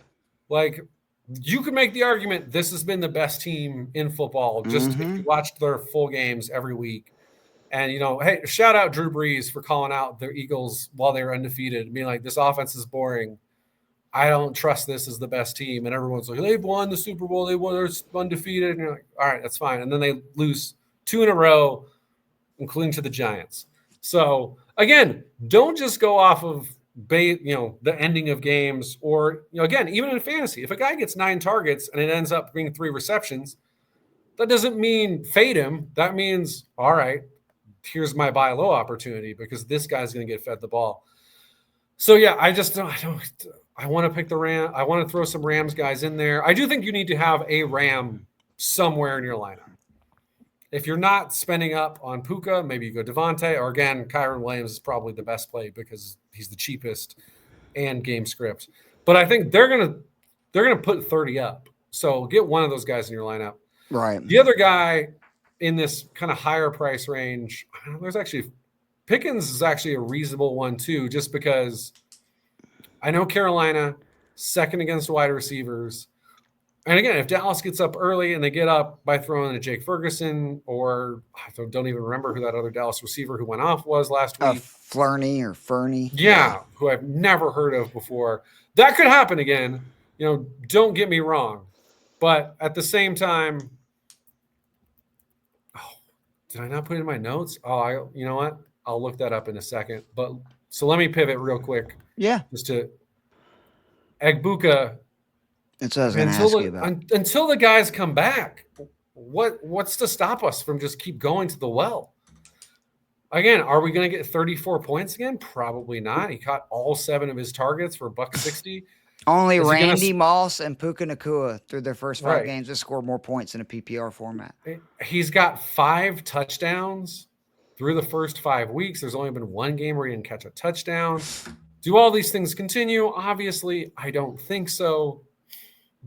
You could make the argument this has been the best team in football. Just if you watched their full games every week. And, hey, shout out Drew Brees for calling out the Eagles while they were undefeated, being like, this offense is boring. I don't trust this as the best team. And everyone's like, they've won the Super Bowl. They're undefeated. And you're like, all right, that's fine. And then they lose 2 in a row, including to the Giants. So, again, don't just go off of the ending of games, or again, even in fantasy, if a guy gets 9 targets and it ends up being 3 receptions, that doesn't mean fade him. That means, all right, here's my buy low opportunity, because this guy's going to get fed the ball. So yeah, I want to pick the Ram. I want to throw some Rams guys in there. I do think you need to have a Ram somewhere in your lineup. If you're not spending up on Puka, maybe you go Devontae, or again, Kyron Williams is probably the best play because he's the cheapest and game script. But I think they're gonna put 30 up. So get one of those guys in your lineup. Right. The other guy in this kind of higher price range, there's actually Pickens is actually a reasonable one too, just because I know Carolina second against wide receivers. And again, if Dallas gets up early and they get up by throwing a Jake Ferguson, or I don't even remember who that other Dallas receiver who went off was last week. Fernie. Yeah, who I've never heard of before. That could happen again. Don't get me wrong. But at the same time, did I not put it in my notes? You know what? I'll look that up in a second. But so let me pivot real quick. Yeah. Just to Egbuka. That's what I was going to ask you about. Until the guys come back, what's to stop us from just keep going to the well? Again, are we going to get 34 points again? Probably not. He caught all 7 of his targets for $160. Only Randy Moss and Puka Nacua through their first 5 games have scored more points in a PPR format. He's got 5 touchdowns through the first 5 weeks. There's only been 1 game where he didn't catch a touchdown. Do all these things continue? Obviously, I don't think so.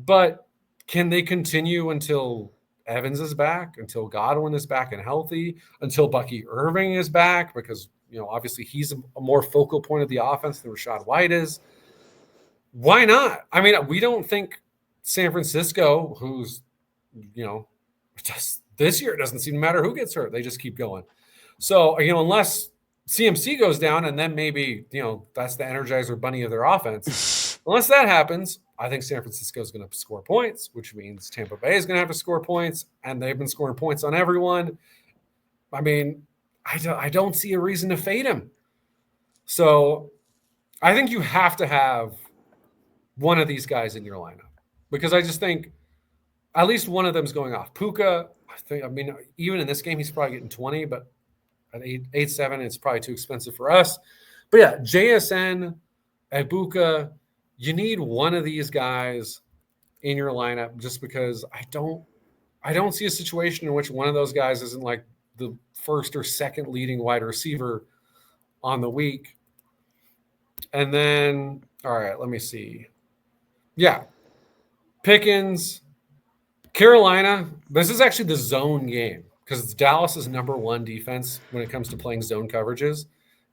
But can they continue until Evans is back, until Godwin is back and healthy, until Bucky Irving is back? Because, obviously he's a more focal point of the offense than Rachaad White is. Why not? I mean, we don't think San Francisco, who's, just this year, it doesn't seem to matter who gets hurt. They just keep going. So, unless CMC goes down and then maybe, that's the Energizer Bunny of their offense. Unless that happens, I think San Francisco is going to score points, which means Tampa Bay is going to have to score points, and they've been scoring points on everyone. I mean, I don't see a reason to fade him. So I think you have to have one of these guys in your lineup, because I just think at least one of them is going off. Puka, even in this game, he's probably getting 20, but at 8.7, it's probably too expensive for us. But yeah, JSN, Egbuka, you need one of these guys in your lineup, just because I don't see a situation in which one of those guys isn't like the first or second leading wide receiver on the week. And then, all right, let me see. Yeah. Pickens, Carolina. This is actually the zone game because it's Dallas's #1 defense when it comes to playing zone coverages.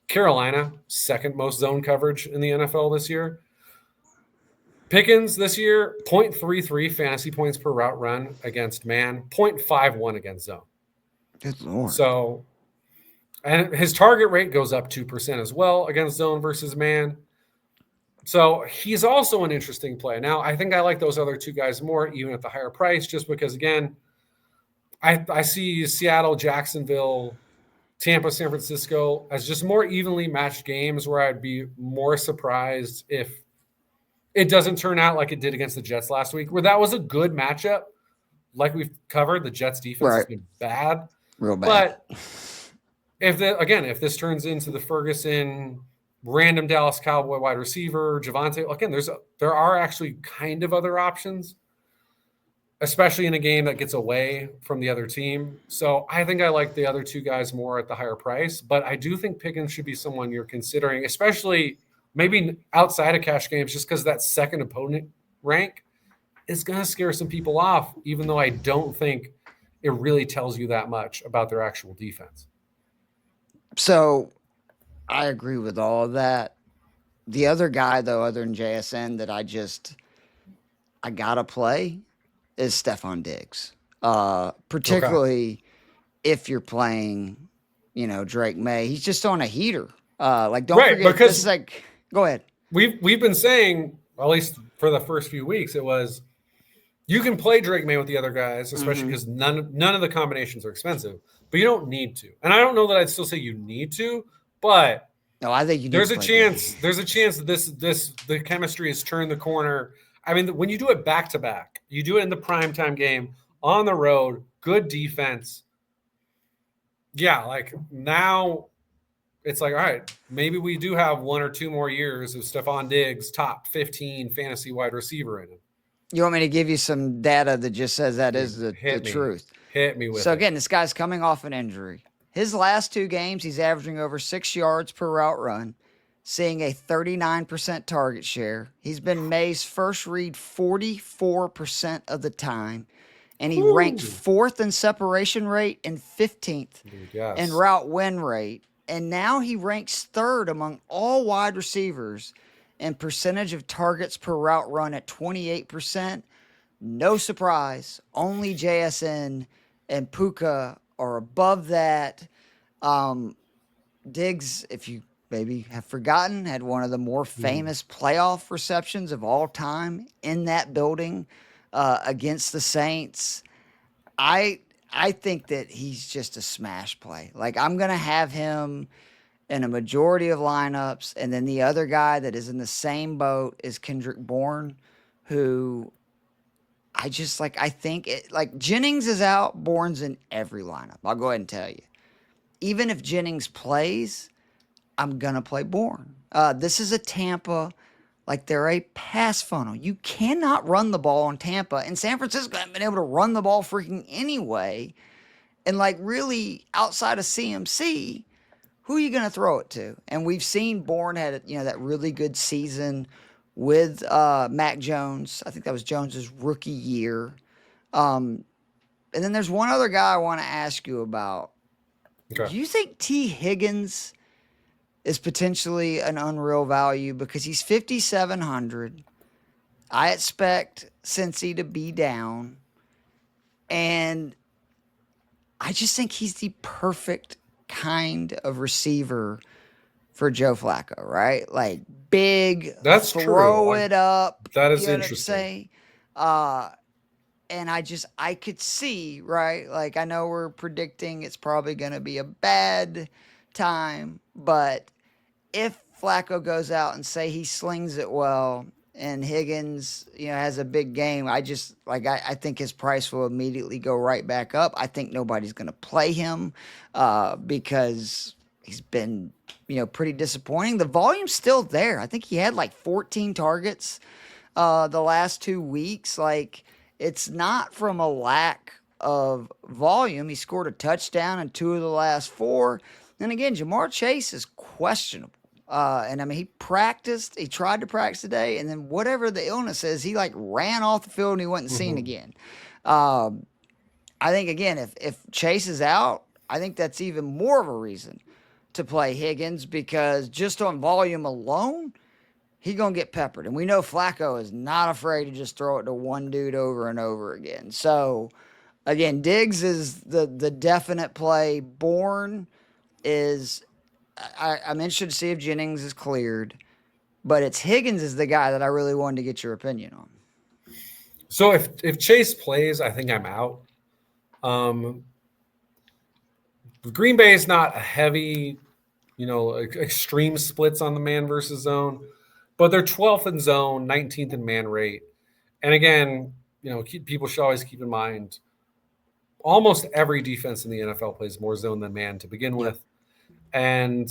Carolina, second most zone coverage in the NFL this year. Pickens this year, 0.33 fantasy points per route run against man, 0.51 against zone. Good Lord. So, and his target rate goes up 2% as well against zone versus man. So he's also an interesting play. Now, I think I like those other 2 guys more, even at the higher price, just because, again, I see Seattle, Jacksonville, Tampa, San Francisco as just more evenly matched games where I'd be more surprised if it doesn't turn out like it did against the Jets last week, where that was a good matchup. Like we've covered, the Jets defense has been bad. Real bad. But if this turns into the Ferguson random Dallas Cowboy wide receiver, Javonte, again, there are actually kind of other options, especially in a game that gets away from the other team. So I think I like the other 2 guys more at the higher price, but I do think Pickens should be someone you're considering, especially maybe outside of cash games, just because that second opponent rank is going to scare some people off, even though I don't think it really tells you that much about their actual defense. So I agree with all of that. The other guy, though, other than JSN, that I got to play is Stephon Diggs. Particularly if you're playing, Drake May. He's just on a heater. Don't forget, this is like, go ahead. We've been saying, at least for the first few weeks, it was you can play Drake May with the other guys, especially because none of the combinations are expensive, but you don't need to. And I don't know that I'd still say you need to, but no, I think you need there's a chance that the chemistry has turned the corner. I mean, when you do it back to back, you do it in the primetime game on the road, good defense. Yeah, like now it's like, all right, maybe we do have 1 or 2 more years of Stephon Diggs top 15 fantasy wide receiver in it. You want me to give you some data that just says that is the truth? Hit me with it. So again, this guy's coming off an injury. His last 2 games, he's averaging over 6 yards per route run, seeing a 39% target share. He's been May's first read 44% of the time, and he ranked 4th in separation rate and 15th in route win rate. And now he ranks 3rd among all wide receivers in percentage of targets per route run at 28%. No surprise, only JSN and Puka are above that. Diggs, if you maybe have forgotten, had one of the more famous playoff receptions of all time in that building against the Saints. I think that he's just a smash play. Like, I'm going to have him in a majority of lineups, and then the other guy that is in the same boat is Kendrick Bourne, who I just like. I think Jennings is out, Bourne's in every lineup. I'll go ahead and tell you. Even if Jennings plays, I'm going to play Bourne. This is a Tampa, like they're a pass funnel. You cannot run the ball in Tampa. And San Francisco hasn't been able to run the ball freaking anyway. And like really outside of CMC, who are you going to throw it to? And we've seen Bourne had, that really good season with Mac Jones. I think that was Jones's rookie year. And then there's one other guy I want to ask you about. Okay. Do you think T. Higgins is potentially an unreal value because he's 5,700? I expect Cincy to be down, and I just think he's the perfect kind of receiver for Joe Flacco, right? Like big, that's throw true. It up. That is interesting. And I could see, right? Like, I know we're predicting it's probably going to be a bad time, but if Flacco goes out and say he slings it well and Higgins, has a big game, I think his price will immediately go right back up. I think nobody's going to play him because he's been, pretty disappointing. The volume's still there. I think he had like 14 targets the last 2 weeks. Like, it's not from a lack of volume. He scored a touchdown in 2 of the last 4. And again, Jamar Chase is questionable. And I mean, he tried to practice today, and then whatever the illness is, he like ran off the field and he wasn't seen again. I think, again, if Chase is out, I think that's even more of a reason to play Higgins, because just on volume alone, he's going to get peppered. And we know Flacco is not afraid to just throw it to one dude over and over again. So, again, Diggs is the definite play. Bourne is, I'm interested to see if Jennings is cleared. But it's Higgins is the guy that I really wanted to get your opinion on. So if Chase plays, I think I'm out. Green Bay is not a heavy, extreme splits on the man versus zone. But they're 12th in zone, 19th in man rate. And again, people should always keep in mind, almost every defense in the NFL plays more zone than man to begin with. And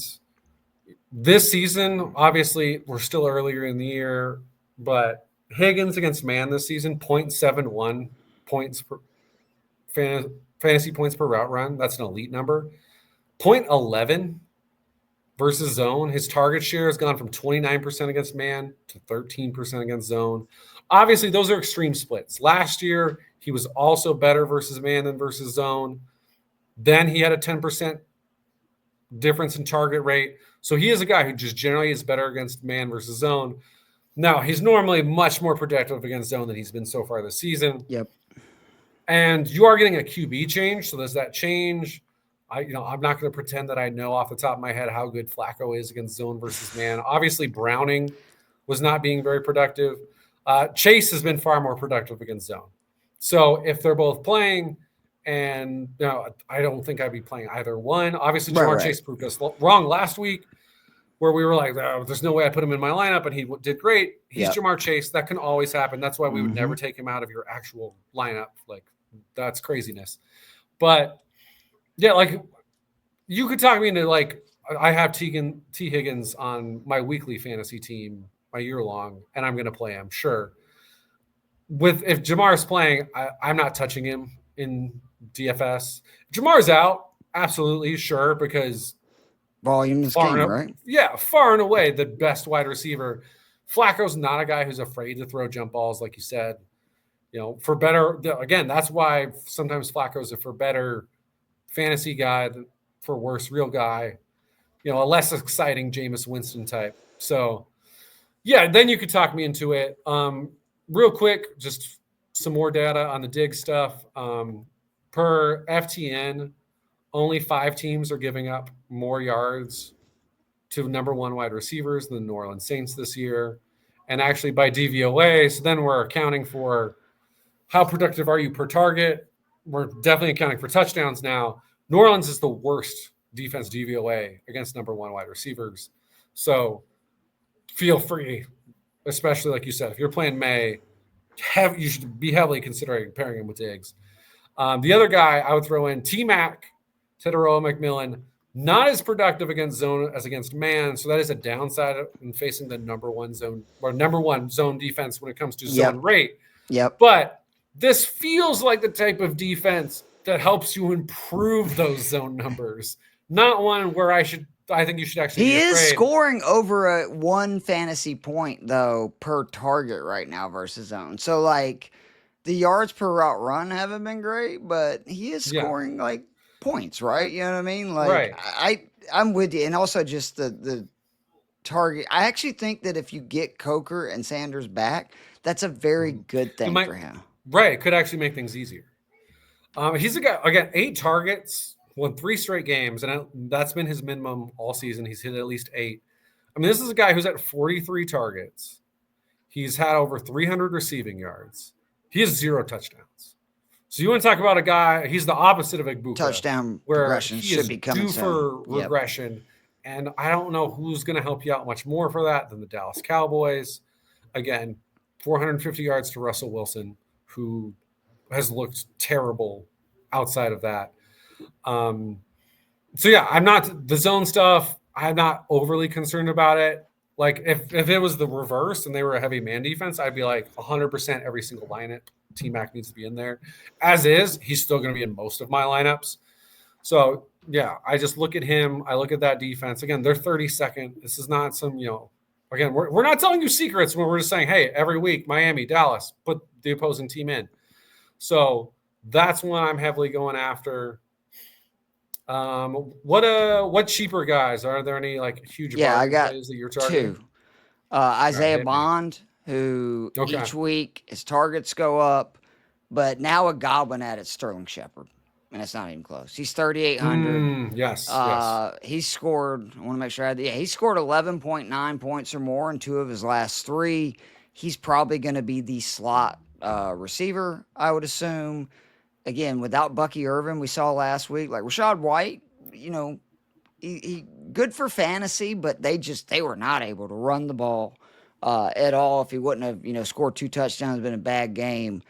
this season, obviously, we're still earlier in the year, but Higgins against man this season, 0.71 points per fantasy points per route run. That's an elite number. 0.11 versus zone. His target share has gone from 29% against man to 13% against zone. Obviously, those are extreme splits. Last year, he was also better versus man than versus zone. Then he had a 10% difference in target rate. So he is a guy who just generally is better against man versus zone. Now, he's normally much more productive against zone than he's been so far this season. Yep. And you are getting a QB change. So does that change? I'm not going to pretend that I know off the top of my head how good Flacco is against zone versus man. Obviously, Browning was not being very productive. Chase has been far more productive against zone. So if they're both playing, and I don't think I'd be playing either one. Obviously, Jamar Chase proved us wrong last week, where we were like, oh, there's no way I put him in my lineup, and he did great. He's Jamar Chase. That can always happen. That's why we would never take him out of your actual lineup. Like, that's craziness. But yeah, like, you could talk me into, like, I have T. Higgins on my weekly fantasy team, my year-long, and I'm going to play him, sure. If Jamar's playing, I'm not touching him in DFS. If Jamar's out, absolutely, sure, because Volume is king, right? Yeah, far and away the best wide receiver. Flacco's not a guy who's afraid to throw jump balls, like you said. For better, again, that's why sometimes Flacco's a for better fantasy guy, for worse real guy. A less exciting Jameis Winston type. So, yeah, then you could talk me into it. Real quick, just some more data on the dig stuff. Per FTN, only 5 teams are giving up more yards to number 1 wide receivers than the New Orleans Saints this year. And actually by DVOA, so then we're accounting for how productive are you per target. We're definitely accounting for touchdowns now. New Orleans is the worst defense DVOA against number 1 wide receivers. So feel free, especially like you said, if you're playing May, you should be heavily considering pairing him with Diggs. The other guy I would throw in, T-Mac, Teteroa McMillan, not as productive against zone as against man. So that is a downside in facing the number one zone defense when it comes to zone rate. Yep. But this feels like the type of defense that helps you improve those zone numbers. Not one where I think you should actually He is scoring over 1 fantasy point, though, per target right now versus zone. So, like, the yards per route run haven't been great, but he is scoring, like, points, right? You know what I mean? Like, right. I'm with you. And also just the target. I actually think that if you get Coker and Sanders back, that's a very good thing for him. Right. It could actually make things easier. He's a guy, again, 8 targets, won 3 straight games, and that's been his minimum all season. He's hit at least 8. I mean, this is a guy who's at 43 targets. He's had over 300 receiving yards. He has 0 touchdowns. So you want to talk about a guy, he's the opposite of Egbuka. Touchdown where progression he should is be coming due for regression. And I don't know who's going to help you out much more for that than the Dallas Cowboys. Again, 450 yards to Russell Wilson, who has looked terrible outside of that. So yeah, I'm not the zone stuff. I'm not overly concerned about it. Like if it was the reverse and they were a heavy man defense, I'd be like 100% every single lineup. T-Mac needs to be in there. As is, he's still going to be in most of my lineups. So yeah, I just look at him. I look at that defense. Again, they're 32nd. This is not some, again, we're not telling you secrets when we're just saying, hey, every week, Miami, Dallas, put the opposing team in. So that's one I'm heavily going after. What cheaper guys? Are there any like huge I got plays that you're targeting? 2. Isaiah Bond, who each week his targets go up, but now a goblin at it, Sterling Shepard. And it's not even close. He's 3,800. Yes. He scored, I want to make sure he scored 11.9 points or more in 2 of his last 3. He's probably going to be the slot receiver, I would assume. Again, without Bucky Irvin, we saw last week, like Rachaad White, he good for fantasy, but they were not able to run the ball at all. If he wouldn't have, scored 2 touchdowns, been a bad game.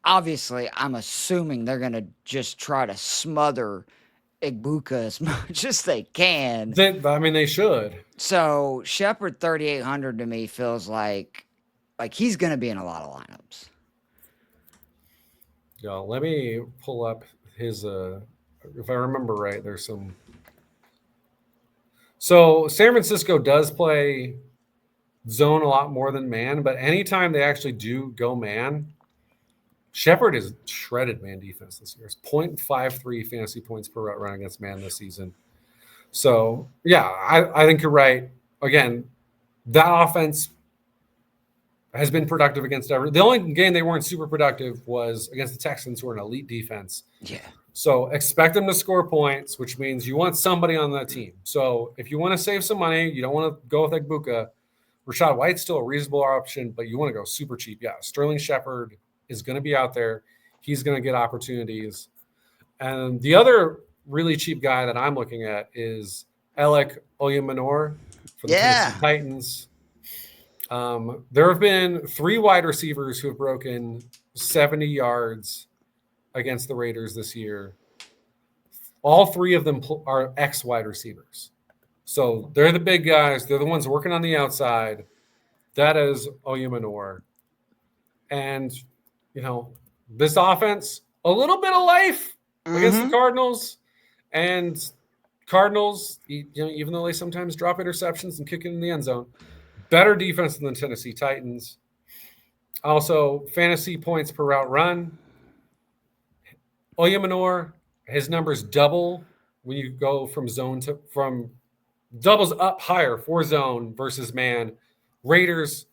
Obviously, I'm assuming they're going to just try to smother Egbuka as much as they can. They should. So Shepard 3,800 to me feels like he's going to be in a lot of lineups. Yeah, let me pull up his. If I remember right, there's some. So San Francisco does play zone a lot more than man, but anytime they actually do go man, Shepard is shredded man defense this year. It's 0.53 fantasy points per route run against man this season. So, yeah, I think you're right. Again, that offense has been productive against every. The only game they weren't super productive was against the Texans, who are an elite defense. Yeah. So expect them to score points, which means you want somebody on that team. So if you want to save some money, you don't want to go with Egbuka. Rachaad White's still a reasonable option, but you want to go super cheap. Yeah, Sterling Shepard is going to be out there. He's going to get opportunities. And the other really cheap guy that I'm looking at is Alec Oyumanor for the Tennessee Titans. There have been 3 wide receivers who have broken 70 yards against the Raiders this year. All 3 of them are ex-wide receivers. So they're the big guys. They're the ones working on the outside. That is Oyumanor. And, this offense, a little bit of life against the Cardinals. And Cardinals, even though they sometimes drop interceptions and kick it in the end zone, better defense than the Tennessee Titans. Also, fantasy points per route run. Oyemannor, his numbers double when you go from doubles up higher for zone versus man. Raiders,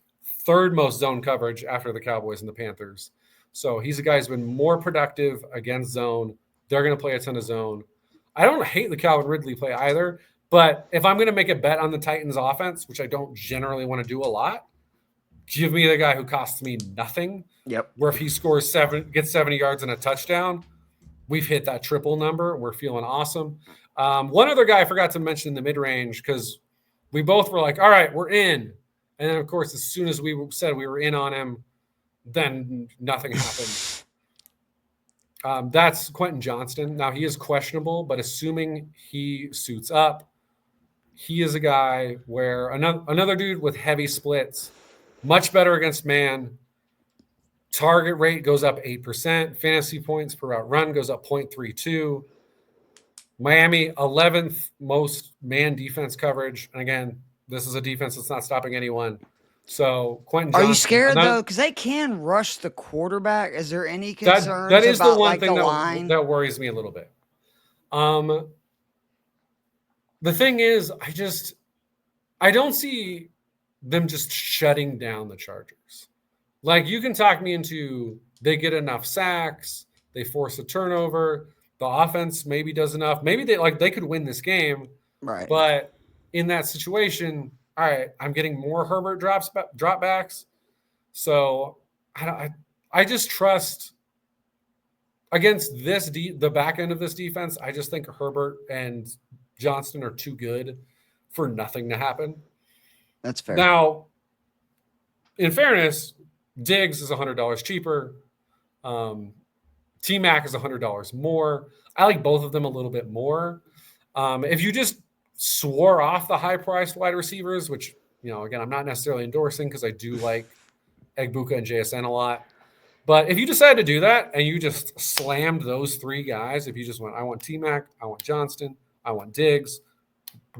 third most zone coverage after the Cowboys and the Panthers. So he's a guy who's been more productive against zone. They're going to play a ton of zone. I don't hate the Calvin Ridley play either, but if I'm going to make a bet on the Titans offense, which I don't generally want to do a lot, give me the guy who costs me nothing. Yep. Where if he scores gets 70 yards and a touchdown, we've hit that triple number. We're feeling awesome. One other guy I forgot to mention in the mid-range because we both were like, all right, we're in. And then, of course, as soon as we said we were in on him, then nothing happened. That's Quentin Johnston. Now, he is questionable, but assuming he suits up, he is a guy where another dude with heavy splits, much better against man. Target rate goes up 8%. Fantasy points per route run goes up 0.32. Miami, 11th most man defense coverage. And again, this is a defense that's not stopping anyone. So Quentin Johnson. Are you scared though? Because they can rush the quarterback. Is there any concerns that is about the one thing the line? that worries me a little bit. The thing is, I don't see them just shutting down the Chargers. Like, you can talk me into they get enough sacks, they force a turnover, the offense maybe does enough. Maybe they could win this game. Right. But in that situation, all right, I'm getting more Herbert dropbacks. So I just trust against the back end of this defense. I just think Herbert and Johnston are too good for nothing to happen. That's fair. Now, in fairness, Diggs is $100 cheaper. T-Mac is $100 more. I like both of them a little bit more. If you just swore off the high-priced wide receivers, which, again, I'm not necessarily endorsing because I do like Egbuka and JSN a lot. But if you decide to do that and you just slammed those three guys, if you just went, I want T-Mac, I want Johnston, I want Diggs,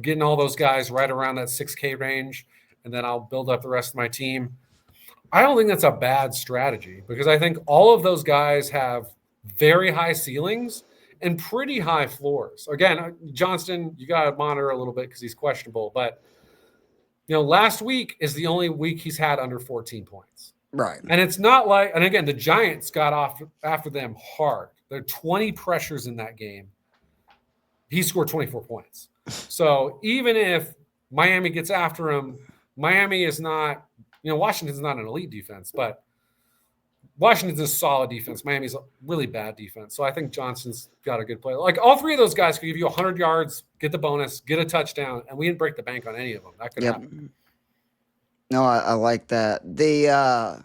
getting all those guys right around that 6K range, and then I'll build up the rest of my team. I don't think that's a bad strategy because I think all of those guys have very high ceilings and pretty high floors. Again, Johnston, you got to monitor a little bit because he's questionable. But, last week is the only week he's had under 14 points. Right. And it's not like – and, again, the Giants got off after them hard. There are 20 pressures in that game. He scored 24 points. So even if Miami gets after him, Miami is not – Washington's not an elite defense, but Washington's a solid defense. Miami's a really bad defense. So I think Johnston's got a good play. Like, all three of those guys could give you 100 yards, get the bonus, get a touchdown, and we didn't break the bank on any of them. That could happen. No, I like that. The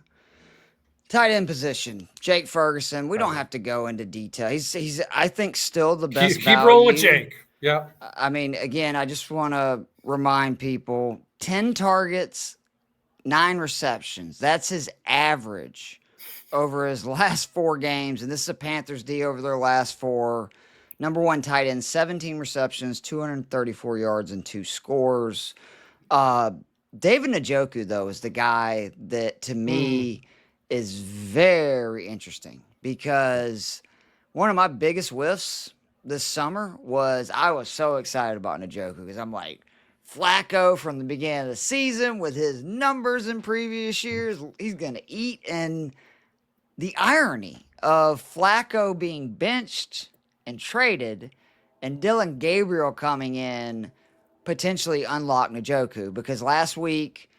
tight end position, Jake Ferguson. We don't have to go into detail. He's I think still the best. Keep rolling with Jake. Yeah. I mean, again, I just want to remind people: 10 targets, 9 receptions. That's his average over his last 4 games. And this is a Panthers D over their last 4. Number 1 tight end, 17 receptions, 234 yards, and 2 scores. David Njoku, though, is the guy that, to me, is very interesting because one of my biggest whiffs this summer was I was so excited about Njoku because I'm like, Flacco from the beginning of the season with his numbers in previous years, he's going to eat. And the irony of Flacco being benched and traded and Dylan Gabriel coming in potentially unlock Njoku because last week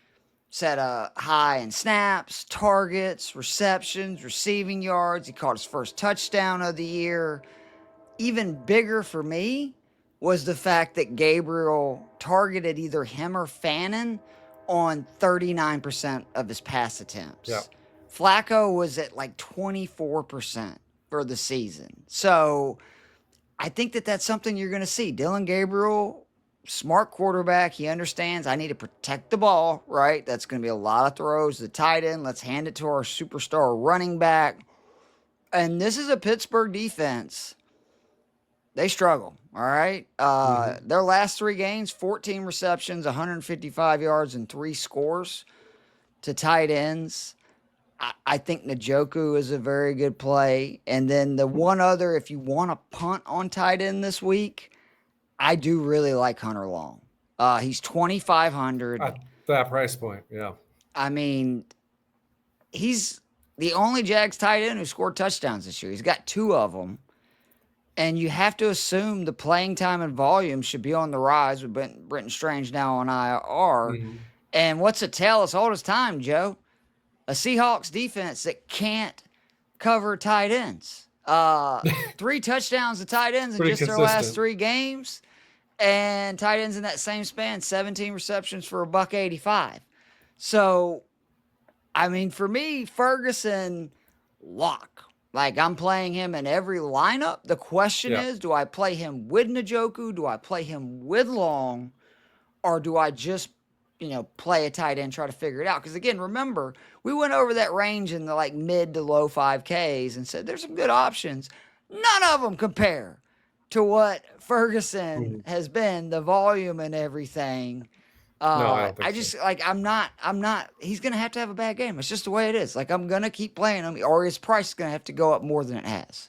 set a high in snaps, targets, receptions, receiving yards. He caught his first touchdown of the year. Even bigger for me was the fact that Gabriel targeted either him or Fannin on 39% of his pass attempts. Yeah. Flacco was at like 24% for the season. So I think that that's something you're going to see. Dylan Gabriel, smart quarterback. He understands I need to protect the ball, right? That's going to be a lot of throws. The tight end, let's hand it to our superstar running back. And this is a Pittsburgh defense they struggle. All right. Their last 3 games, 14 receptions, 155 yards, and 3 scores to tight ends. I think Njoku is a very good play. And then the one other, if you want to punt on tight end this week, I do really like Hunter Long. He's 2,500. At that price point, yeah. I mean, he's the only Jags tight end who scored touchdowns this year. He's got 2 of them. And you have to assume the playing time and volume should be on the rise with Brenton Strange now on IR. And what's it tell us all this time, Joe? A Seahawks defense that can't cover tight ends. 3 touchdowns to tight ends in just their last 3 games. And tight ends in that same span, 17 receptions for $185. So, I mean, for me, Ferguson, lock. Like, I'm playing him in every lineup. The question is, do I play him with Njoku? Do I play him with Long? Or do I just, play a tight end, try to figure it out? Because, again, remember, we went over that range in the, mid to low 5Ks and said there's some good options. None of them compare to what Ferguson has been, the volume and everything. No, I don't think I just, I'm not, he's going to have a bad game. It's just the way it is. I'm going to keep playing him, or his price is going to have to go up more than it has.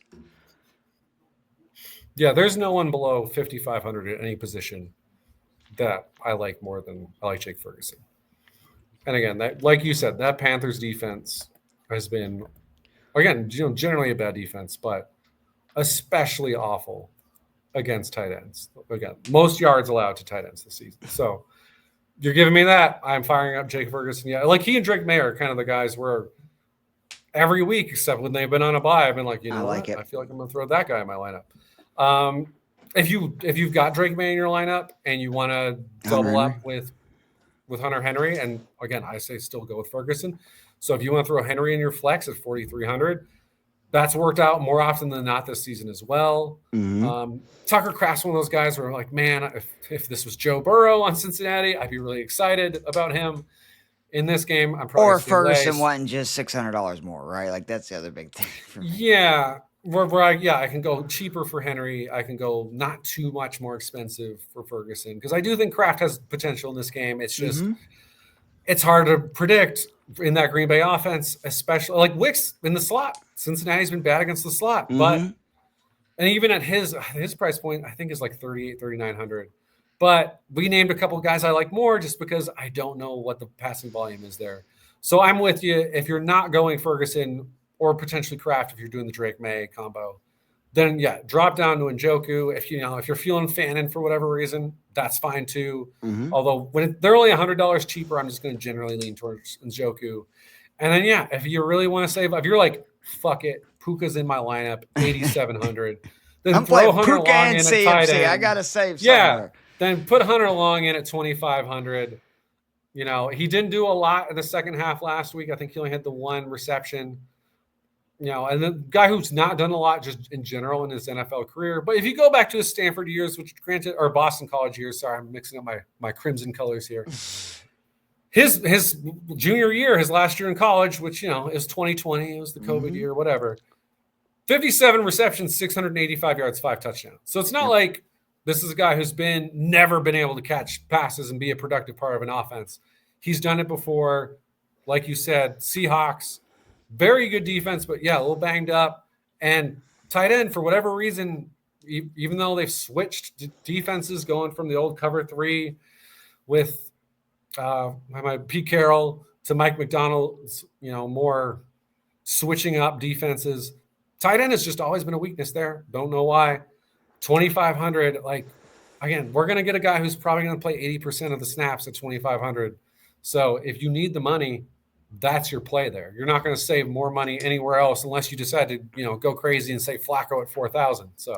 Yeah, there's no one below 5,500 at any position that I like more than I like Jake Ferguson. And again, that, like you said, that Panthers defense has been, again, generally a bad defense, but especially awful against tight ends. Again, most yards allowed to tight ends this season. So you're giving me that. I'm firing up Jake Ferguson. Yeah, he and Drake May are kind of the guys where every week, except when they've been on a bye, I've been like, I feel like I'm going to throw that guy in my lineup. If you've got Drake May in your lineup and you want to double up with Hunter Henry, and again, I say still go with Ferguson. So if you want to throw Henry in your flex at 4,300, that's worked out more often than not this season as well. Tucker Kraft's one of those guys where I'm like, man, if this was Joe Burrow on Cincinnati, I'd be really excited about him. In this game, I'm probably Ferguson wanting just $600 more, right? That's the other big thing for me. Yeah. I can go cheaper for Henry. I can go not too much more expensive for Ferguson because I do think Kraft has potential in this game. It's just it's hard to predict in that Green Bay offense, especially Wicks in the slot. Cincinnati's been bad against the slot, but and even at his price point, I think is 3,900. But we named a couple of guys I like more just because I don't know what the passing volume is there. So I'm with you. If you're not going Ferguson or potentially Kraft, if you're doing the Drake May combo, then drop down to Njoku. If you're feeling Fannin for whatever reason, that's fine too. Although when they're only $100 cheaper, I'm just going to generally lean towards Njoku. And then if you really want to save, if you're like, fuck it, Puka's in my lineup, 8,700. Then I'm throw playing Hunter Puka Long and in at tight CMC. end. I got to save somewhere. Then put Hunter Long in at 2,500. He didn't do a lot in the second half last week. I think he only had the 1 reception. And the guy who's not done a lot just in general in his NFL career. But if you go back to his Stanford years, which granted, or Boston College years, sorry, I'm mixing up my crimson colors here. His junior year, his last year in college, which, is 2020, it was the COVID year, whatever. 57 receptions, 685 yards, 5 touchdowns. So it's not like this is a guy who's never been able to catch passes and be a productive part of an offense. He's done it before. Like you said, Seahawks, very good defense, but a little banged up. And tight end, for whatever reason, even though they've switched defenses going from the old cover 3 with Pete Carroll to Mike McDonald's, more switching up defenses. Tight end has just always been a weakness there. Don't know why. 2,500, again, we're going to get a guy who's probably going to play 80% of the snaps at 2,500. So if you need the money, that's your play there. You're not going to save more money anywhere else unless you decide to, go crazy and say Flacco at 4,000. So,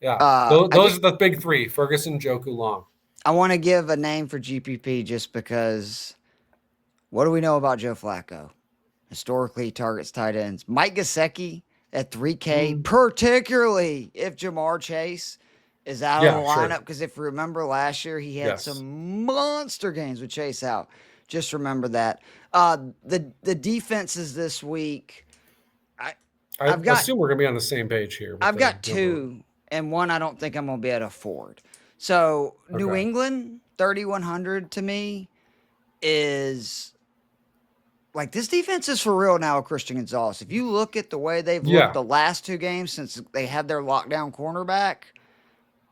those are the big 3, Ferguson, Njoku, Long. I want to give a name for GPP just because what do we know about Joe Flacco? Historically, he targets tight ends. Mike Gesicki at 3K, particularly if Jamar Chase is out of the lineup. Because if you remember last year, he had some monster games with Chase out. Just remember that. The defenses this week, I assume we're going to be on the same page here. I've got 2 and one I don't think I'm going to be able to afford. So New Okay. England 3,100 to me is like this defense is for real now. Christian Gonzalez. If you look at the way they've looked Yeah. the last two games since they had their lockdown cornerback,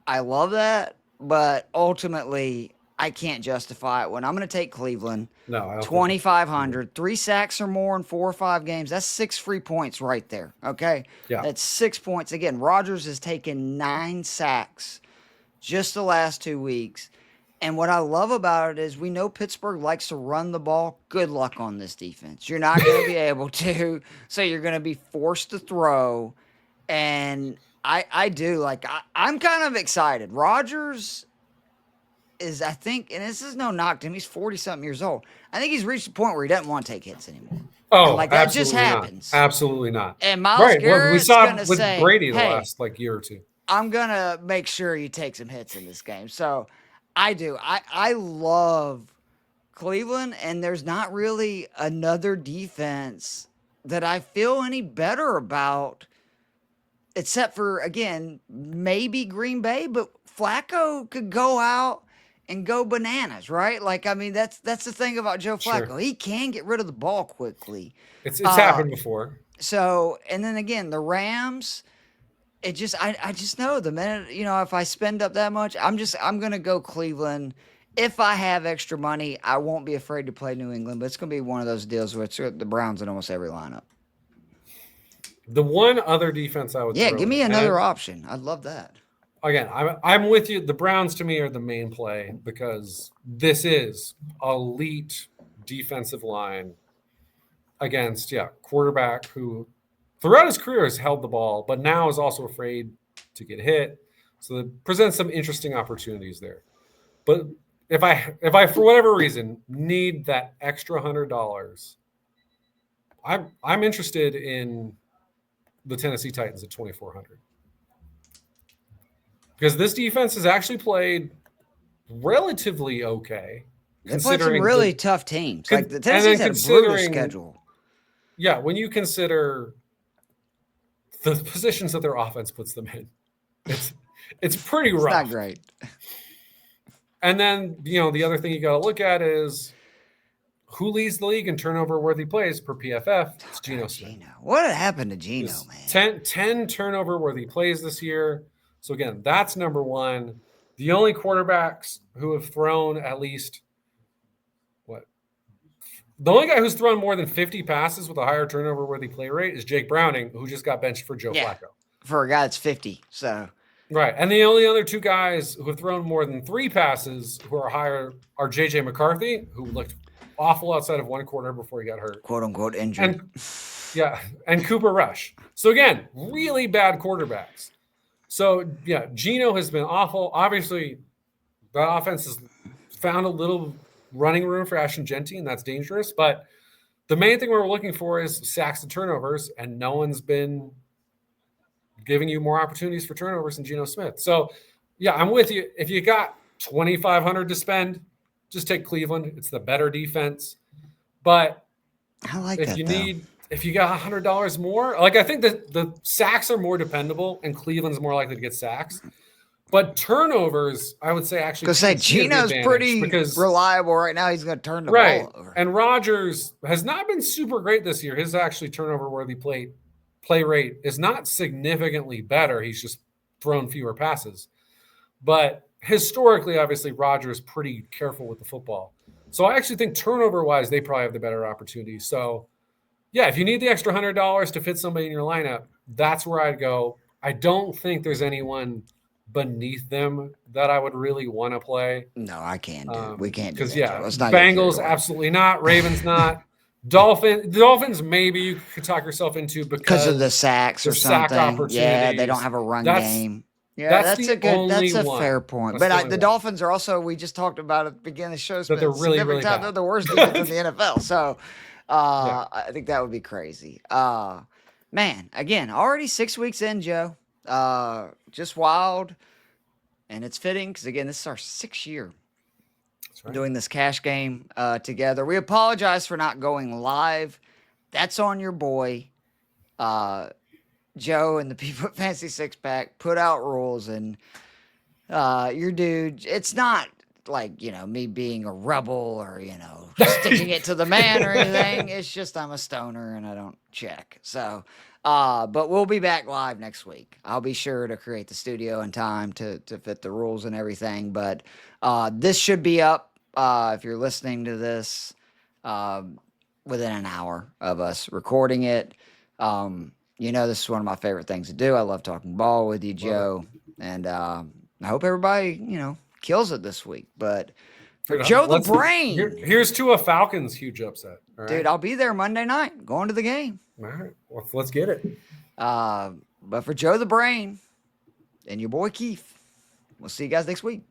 I love that. But ultimately, I can't justify it when I'm going to take Cleveland. No, I don't think 2,500, 3 sacks or more in 4 or 5 games. That's 6 free points right there. Okay. Yeah. That's 6 points. Again, Rodgers has taken 9 sacks just the last 2 weeks. And what I love about it is we know Pittsburgh likes to run the ball. Good luck on this defense. You're not going to be able to. So you're going to be forced to throw. And I do like, I'm kind of excited. Rodgers is, I think, and this is no knock to him. He's 40 something years old. I think he's reached the point where he doesn't want to take hits anymore. Oh, and like that just absolutely happens. not. Absolutely not. And Miles Right. Well, we Garrett's saw going to it with say, Brady the hey, last like year or two. I'm going to make sure you take some hits in this game. So I do. I love Cleveland, and there's not really another defense that I feel any better about, except for, again, maybe Green Bay, but Flacco could go out and go bananas, right? Like, I mean, that's the thing about Joe Flacco. Sure. He can get rid of the ball quickly. It's happened before. So, and then again, the Rams, it just I just know the minute, if I spend up that much, I'm gonna go Cleveland. If I have extra money, I won't be afraid to play New England, but it's gonna be one of those deals where it's the Browns in almost every lineup. The one other defense I would Yeah, throw give me in, another and option. I'd love that. again, I'm with you. The Browns to me are the main play because this is elite defensive line against quarterback who throughout his career has held the ball, but now is also afraid to get hit. So it presents some interesting opportunities there. But if I for whatever reason need that extra $100, I'm interested in the Tennessee Titans at 2,400 because this defense has actually played relatively okay. They played some really tough teams. Like the Tennessee's had a brutal schedule. Yeah, when you consider the positions that their offense puts them in, it's pretty rough. It's not great. And then the other thing you got to look at is who leads the league in turnover-worthy plays per PFF. It's Geno Smith. What happened to Geno, man? 10 turnover-worthy plays this year. So again, that's number one. The only quarterbacks who have thrown at least the only guy who's thrown more than 50 passes with a higher turnover-worthy play rate is Jake Browning, who just got benched for Joe Flacco. For a guy that's 50, so. Right, and the only other two guys who have thrown more than 3 passes who are higher are J.J. McCarthy, who looked awful outside of one quarter before he got hurt. Quote-unquote injured. And Cooper Rush. So again, really bad quarterbacks. So, Geno has been awful. Obviously, the offense has found a little running room for Ashton Genty, and that's dangerous. But the main thing we're looking for is sacks and turnovers, and no one's been giving you more opportunities for turnovers than Geno Smith. So, I'm with you. If you got $2,500 to spend, just take Cleveland. It's the better defense. But I like if that, if you got $100 more, like I think that the sacks are more dependable, and Cleveland's more likely to get sacks. But turnovers, I would say actually. Because Geno's pretty reliable right now. He's going to turn the ball over. And Rodgers has not been super great this year. His actually turnover-worthy play rate is not significantly better. He's just thrown fewer passes. But historically, obviously, Rodgers is pretty careful with the football. So I actually think turnover-wise, they probably have the better opportunity. So, if you need the extra $100 to fit somebody in your lineup, that's where I'd go. I don't think there's anyone beneath them that I would really want to play. No, I can't do. We can't do because Bengals absolutely not. Ravens not. Dolphins maybe you could talk yourself into because of the sacks or something. Yeah, they don't have a run game. Yeah, that's a fair point. But the Dolphins are also, we just talked about at the beginning of the show, that they're really bad. They're the worst defense in the NFL. So I think that would be crazy. Man, again, already 6 weeks in, Joe. Just wild. And it's fitting because, again, this is our 6th year doing this cash game together. We apologize for not going live. That's on your boy. Joe and the people at Fancy Six Pack put out rules, and your dude, it's not like, me being a rebel or, sticking it to the man or anything. It's just I'm a stoner and I don't check. So, but we'll be back live next week. I'll be sure to create the studio in time to fit the rules and everything. But this should be up if you're listening to this within an hour of us recording it. This is one of my favorite things to do. I love talking ball with you, Joe. And I hope everybody, kills it this week. But for Joe the Brain. Here's to a Falcons huge upset. All right? Dude, I'll be there Monday night going to the game. All right. Well, let's get it. But for Joe the Brain and your boy Keith, we'll see you guys next week.